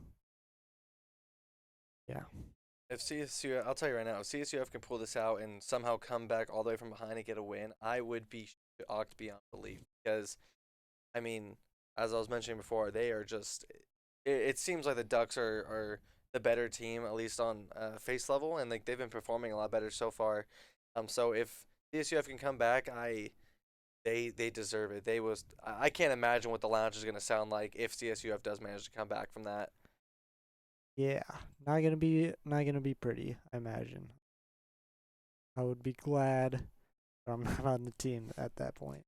Yeah. If CSU, I'll tell you right now, if CSUF can pull this out and somehow come back all the way from behind and get a win, I would be shocked beyond belief. Because, I mean, as I was mentioning before, they are just. It seems like the Ducks are the better team, at least on face level, and like they've been performing a lot better so far. So if CSUF can come back, they deserve it. I can't imagine what the lounge is gonna sound like if CSUF does manage to come back from that. Yeah, not gonna be pretty, I imagine. I would be glad but I'm not on the team at that point.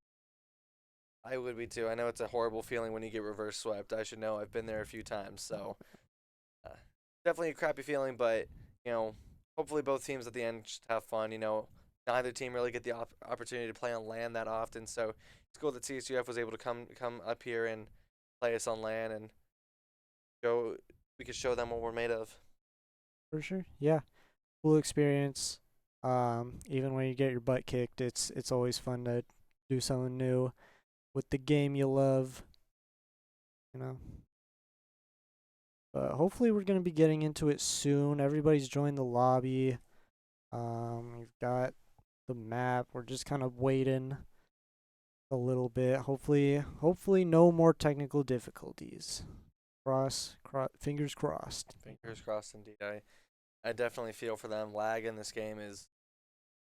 I would be too. I know it's a horrible feeling when you get reverse swept. I should know. I've been there a few times, so uh, definitely a crappy feeling. But hopefully both teams at the end just have fun. Neither team really get the opportunity to play on land that often, so it's cool that CSUF was able to come up here and play us on land and show we could show them what we're made of. For sure. Yeah. Cool experience. Even when you get your butt kicked, it's always fun to do something new with the game you love, you know. But hopefully we're gonna be getting into it soon. Everybody's joined the lobby. We've got the map. We're just kind of waiting a little bit. Hopefully no more technical difficulties. Fingers crossed. Fingers crossed, indeed. I definitely feel for them. Lag in this game is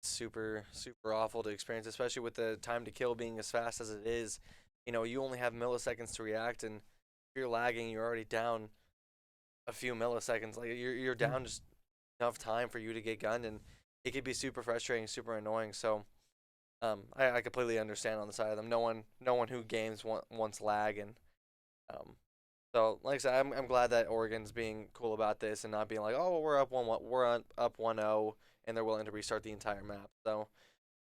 super awful to experience, especially with the time to kill being as fast as it is. You only have milliseconds to react, and if you're lagging, you're already down a few milliseconds. Like you're down just enough time for you to get gunned, and it could be super frustrating, super annoying. So, I completely understand on the side of them. No one who games wants lag, and so like I said, I'm glad that Oregon's being cool about this and not being like, oh, we're up 1-0, and they're willing to restart the entire map. So,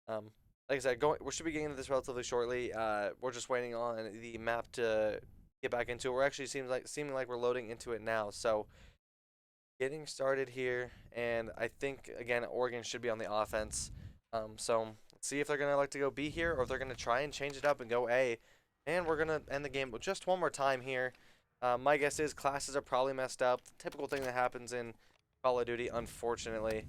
like I said, we should be getting into this relatively shortly. We're just waiting on the map to get back into it. We're actually seeming like we're loading into it now. So, getting started here, and I think again Oregon should be on the offense. So let's see if they're gonna like to go B here or if they're gonna try and change it up and go A. And we're gonna end the game just one more time here. My guess is classes are probably messed up. Typical thing that happens in Call of Duty, unfortunately.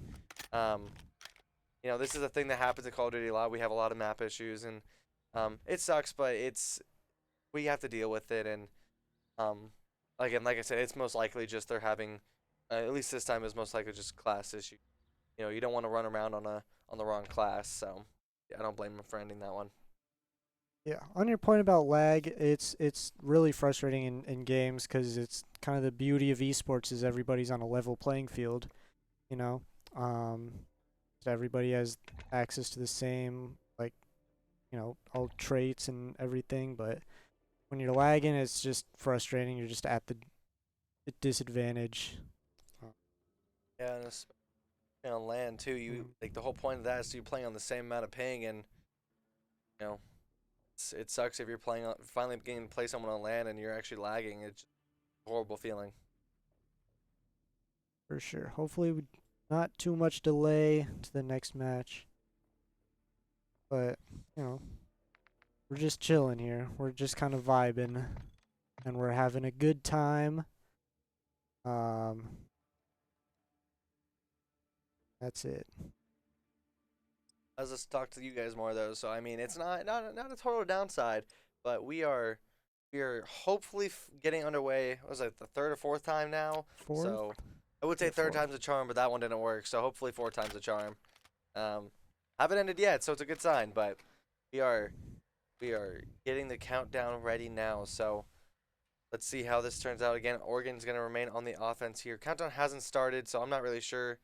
This is a thing that happens in Call of Duty a lot. We have a lot of map issues, and it sucks, but we have to deal with it. And again, like I said, it's most likely just they're having, at least this time, is most likely just class issue. You don't want to run around on the wrong class, so yeah, I don't blame them for ending that one. Yeah, on your point about lag, it's really frustrating in games because it's kind of the beauty of esports is everybody's on a level playing field, you know. Um, so everybody has access to the same all traits and everything. But when you're lagging, it's just frustrating. You're just at the disadvantage. Yeah, and especially on land too. Like the whole point of that is you playing on the same amount of ping, and you know it sucks if you're finally getting to play someone on land and you're actually lagging. It's a horrible feeling. For sure. Hopefully, not too much delay to the next match. But, we're just chilling here. We're just kind of vibing. And we're having a good time. That's it. As just talk to you guys more though, so I mean it's not a total downside, but we are hopefully getting underway. What was it, the third or fourth time now? Fourth? So I would say third time's a charm, but that one didn't work. So hopefully four times a charm. Haven't ended yet, so it's a good sign. But we are getting the countdown ready now. So let's see how this turns out. Again, Oregon's gonna remain on the offense here. Countdown hasn't started, so I'm not really sure.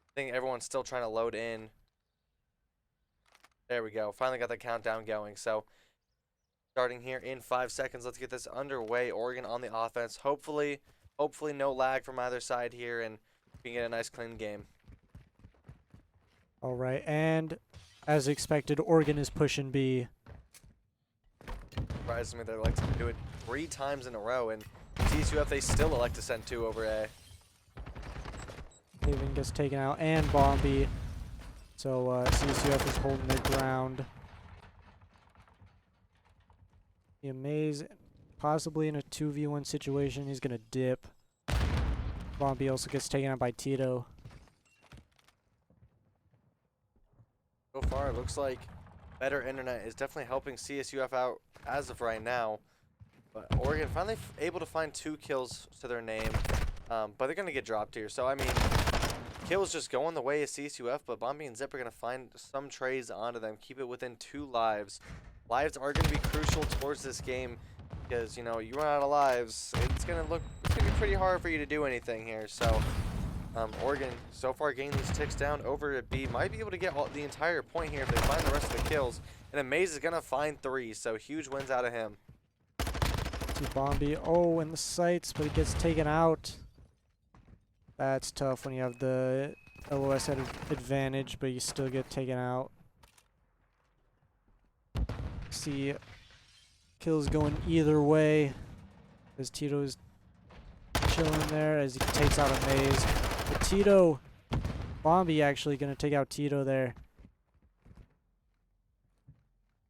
I think everyone's still trying to load in. There we go. Finally got the countdown going. So starting here in 5 seconds. Let's get this underway. Oregon on the offense. Hopefully no lag from either side here, and we can get a nice clean game. All right, and as expected, Oregon is pushing B. Surprised me they like to do it 3 times in a row, and CSUF they still elect to send 2 over A. Taven gets taken out, and Bombi. So CSUF is holding their ground. The Amaze, possibly in a 2v1 situation, he's going to dip. Bombi also gets taken out by Tito. So far, it looks like better internet is definitely helping CSUF out as of right now. But Oregon finally able to find 2 kills to their name, but they're going to get dropped here. So, I mean, kills just going the way of CSUF, but Bombi and Zip are going to find some trades onto them, keep it within 2 lives. Lives are going to be crucial towards this game because, you know, you run out of lives, it's going to be pretty hard for you to do anything here. So, Oregon so far getting these ticks down over at B, might be able to get the entire point here if they find the rest of the kills. And Amaze is going to find 3, so huge wins out of him. See Bombi, oh, in the sights, but he gets taken out. That's tough when you have the LOS at advantage, but you still get taken out. See kills going either way as Tito's chilling there as he takes out Amaze. But Tito, Bombi actually going to take out Tito there.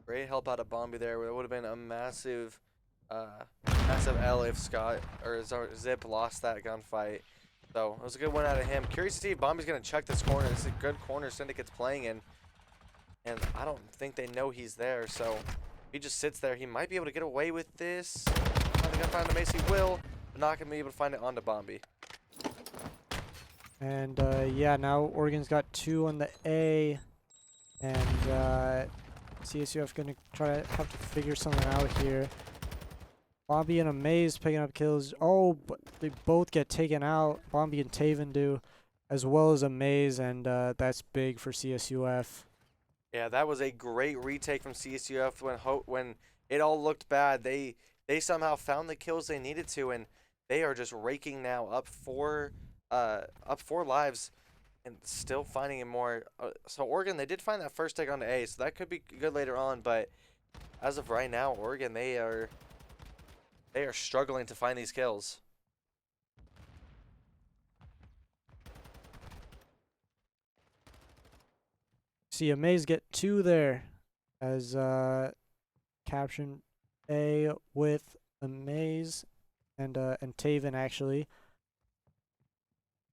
Great help out of Bombi there. It would have been a massive L if Scott or Zip lost that gunfight. So it was a good one out of him. Curious to see if Bombi's going to check this corner. This is a good corner Syndicate's playing in. And I don't think they know he's there. So if he just sits there, he might be able to get away with this. Not going to find the Mace, he will. But not going to be able to find it onto Bombi. And yeah, now Oregon's got 2 on the A. And CSUF going to try to have to figure something out here. Bombi and Amaze picking up kills. Oh, but they both get taken out. Bombi and Taven do, as well as Amaze, and that's big for CSUF. Yeah, that was a great retake from CSUF when it all looked bad. They somehow found the kills they needed to, and they are just raking now up 4 lives and still finding it more. So Oregon, they did find that first take on the A, so that could be good later on. But as of right now, Oregon, they are struggling to find these kills. See Amaze get 2 there as caption A with Amaze and Taven actually.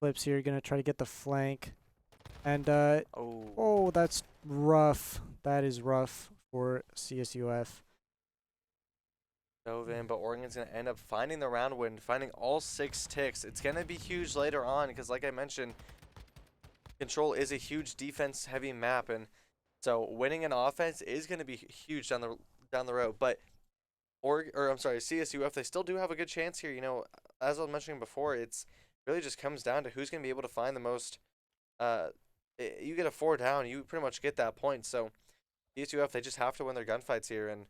Clips here gonna try to get the flank. And oh, that's rough. That is rough for CSUF. Dove in, but Oregon's going to end up finding the round win, finding all 6 ticks. It's going to be huge later on because, like I mentioned, Control is a huge defense-heavy map, and so winning an offense is going to be huge down the road. But CSUF, they still do have a good chance here. You know, as I was mentioning before, it's really just comes down to who's going to be able to find the most. You get a 4 down, you pretty much get that point. So CSUF, they just have to win their gunfights here, and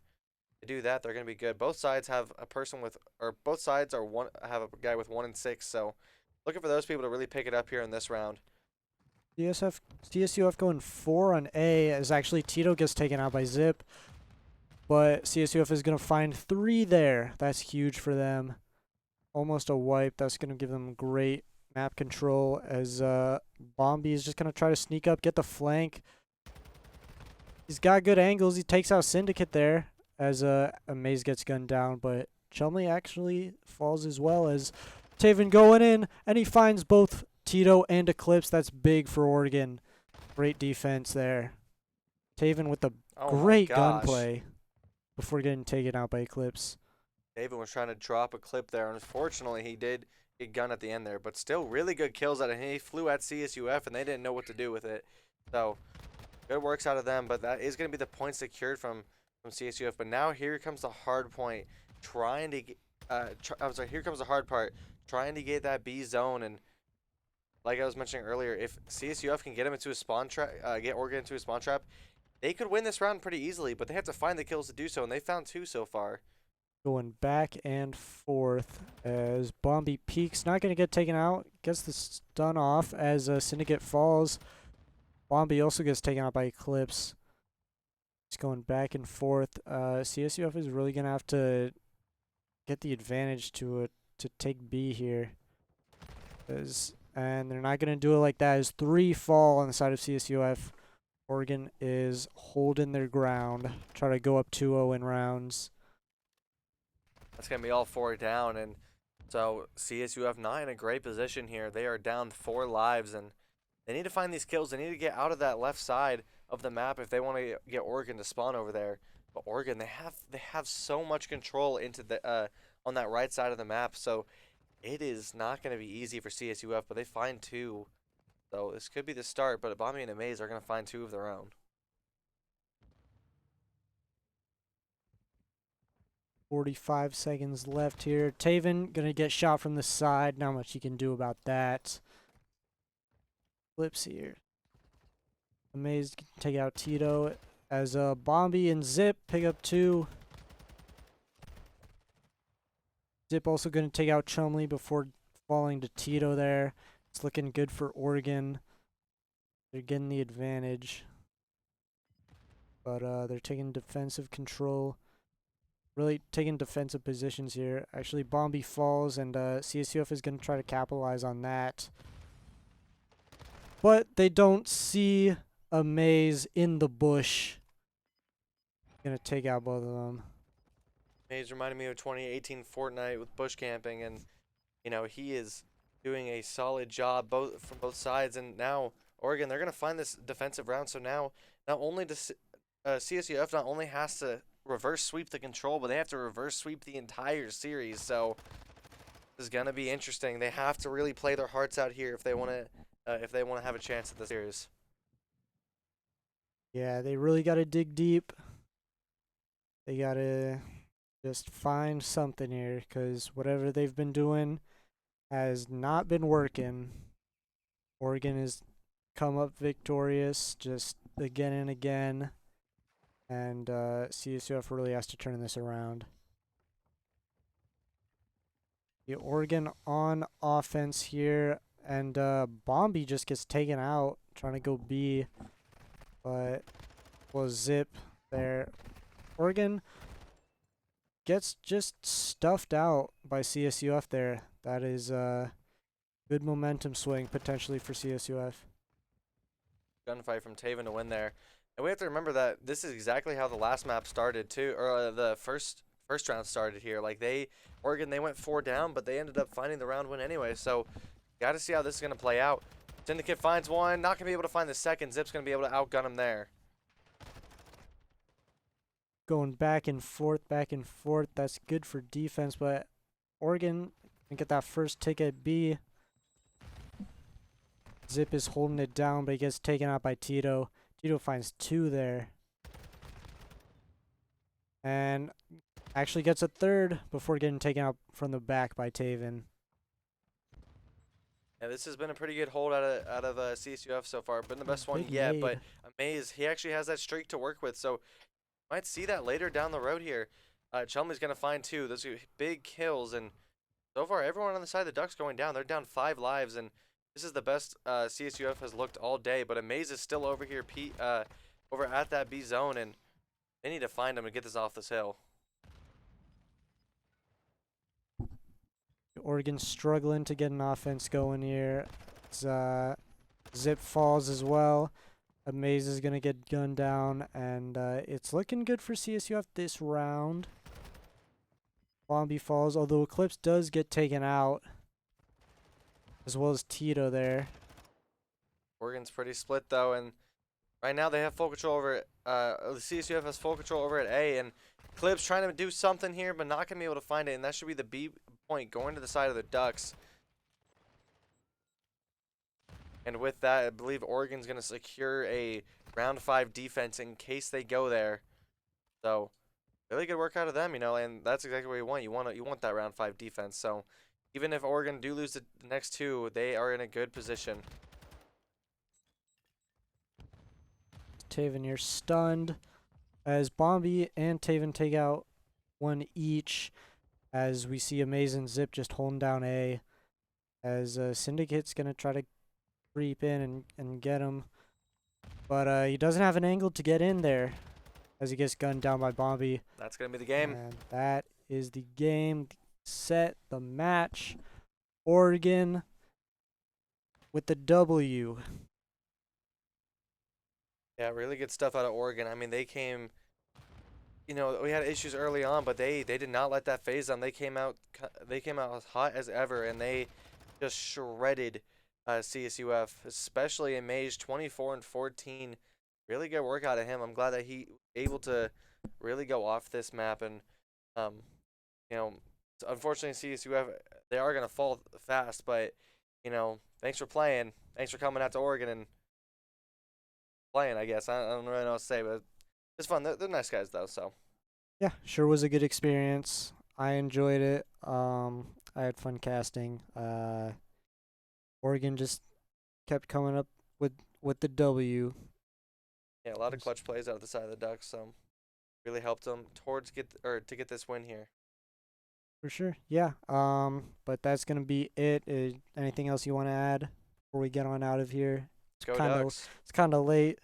to do that, they're going to be good. Both sides have a person with, or both sides are have a guy with 1 and 6. So looking for those people to really pick it up here in this round. CSUF going 4 on A as actually Tito gets taken out by Zip. But CSUF is going to find 3 there. That's huge for them. Almost a wipe. That's going to give them great map control as Bombi is just going to try to sneak up, get the flank. He's got good angles. He takes out Syndicate there as Amaze gets gunned down. But Chumley actually falls as well as Taven going in. And he finds both Tito and Eclipse. That's big for Oregon. Great defense there. Taven with the great gunplay before getting taken out by Eclipse. Taven was trying to drop a clip there. Unfortunately, he did get gunned at the end there. But still, really good kills out of him. He flew at CSUF, and they didn't know what to do with it. So, good works out of them. But that is going to be the point secured from CSUF. But now here comes the hard point. Here comes the hard part. Trying to get that B zone. And like I was mentioning earlier, if CSUF can get him into a spawn trap, get Oregon into a spawn trap, they could win this round pretty easily. But they have to find the kills to do so, and they found 2 so far. Going back and forth as Bombi peeks. Not going to get taken out. Gets the stun off as Syndicate falls. Bombi also gets taken out by Eclipse. It's going back and forth. CSUF is really gonna have to get the advantage to take B here, and they're not gonna do it like that. As 3 fall on the side of CSUF, Oregon is holding their ground, try to go up 2-0 in rounds. That's going to be all 4 down, and so CSUF not in a great position here. They are down 4 lives, and they need to find these kills. They need to get out of that left side of the map if they want to get Oregon to spawn over there. But Oregon, they have so much control into the on that right side of the map, so it is not going to be easy for CSUF. But they find 2, so this could be the start. But Bombi and Amaze are going to find 2 of their own. 45 seconds left here. Taven gonna get shot from the side. Not much he can do about that. Flips here. Amaze can take out Tito as Bombi and Zip pick up 2. Zip also gonna take out Chumley before falling to Tito there. It's looking good for Oregon. They're getting the advantage. But they're taking defensive control. Really taking defensive positions here. Actually, Bombi falls, and CSUF is going to try to capitalize on that. But they don't see Amaze in the bush. Going to take out both of them. Amaze reminded me of 2018 Fortnite with bush camping, and you know he is doing a solid job from both sides. And now Oregon, they're going to find this defensive round. So now, not only does CSUF not only has to reverse sweep the control, but they have to reverse sweep the entire series. So this is gonna be interesting. They have to really play their hearts out here if they want to have a chance at the series. Yeah, they really got to dig deep. They got to just find something here, because whatever they've been doing has not been working. Oregon has come up victorious just again and again. And CSUF really has to turn this around. The Oregon on offense here, and Bombi just gets taken out trying to go B, but was Zip there. Oregon gets just stuffed out by CSUF there. That is a good momentum swing potentially for CSUF. Gunfight from Taven to win there. And we have to remember that this is exactly how the last map started too, or the first round started here. Like Oregon, they went 4 down, but they ended up finding the round win anyway. So, got to see how this is gonna play out. Syndicate finds 1, not gonna be able to find the second. Zip's gonna be able to outgun him there. Going back and forth. That's good for defense, but Oregon can get that first tick at B. Zip is holding it down, but he gets taken out by Tito. Tito finds 2 there. And actually gets a 3rd before getting taken out from the back by Taven. Yeah, this has been a pretty good hold out of CSUF so far. Been the best one yet, but Amaze, he actually has that streak to work with. So, might see that later down the road here. Chumley's going to find 2. Those are big kills, and so far everyone on the side of the Ducks going down. They're down 5 lives, and this is the best CSUF has looked all day, but Amaze is still over here, over at that B zone, and they need to find him and get this off this hill. Oregon struggling to get an offense going here. It's, Zip falls as well. Amaze is going to get gunned down, and it's looking good for CSUF this round. Bombi falls, although Eclipse does get taken out, as well as Tito there. Oregon's pretty split though, and right now they have full control over it. The CSUF has full control over at A, and Eclipse trying to do something here, but not gonna be able to find it, and that should be the B point going to the side of the Ducks. And with that, I believe Oregon's gonna secure a round 5 defense in case they go there. So really good work out of them, you know, and that's exactly what you want. You want that round 5 defense. So even if Oregon do lose the next 2, they are in a good position. Taven, you're stunned as Bombi and Taven take out 1 each, as we see Amazing Zip just holding down A, as Syndicate's going to try to creep in and get him, but he doesn't have an angle to get in there. as he gets gunned down by Bombi. That's gonna be the game. And that is the game. Set the match. Oregon with the W. Yeah, really good stuff out of Oregon. I mean, they came. You know, we had issues early on, but they did not let that phase them. They came out as hot as ever, and they just shredded CSUF, especially in Mage 24 and 14. Really good work out of him. I'm glad that he able to really go off this map, and um, you know, unfortunately CSUF they are gonna fall fast, but you know, thanks for playing, thanks for coming out to Oregon and playing. I guess I don't really know what to say, but it's fun. They're nice guys though, so. Yeah, sure was a good experience. I enjoyed it. I had fun casting. Oregon just kept coming up with the W. Yeah, a lot of clutch plays out of the side of the Ducks, so really helped them to get this win here. For sure. Yeah. But that's gonna be it. Anything else you want to add before we get on out of here? Go Ducks. It's kind of late.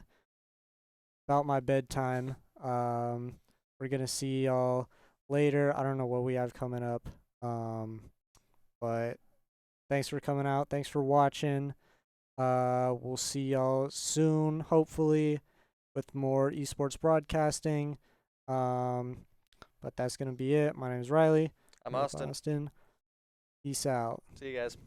About my bedtime. We're gonna see y'all later. I don't know what we have coming up. But thanks for coming out. Thanks for watching. We'll see y'all soon, hopefully, with more esports broadcasting. But that's gonna be it. My name is Riley. I'm Austin. Peace out. See you guys.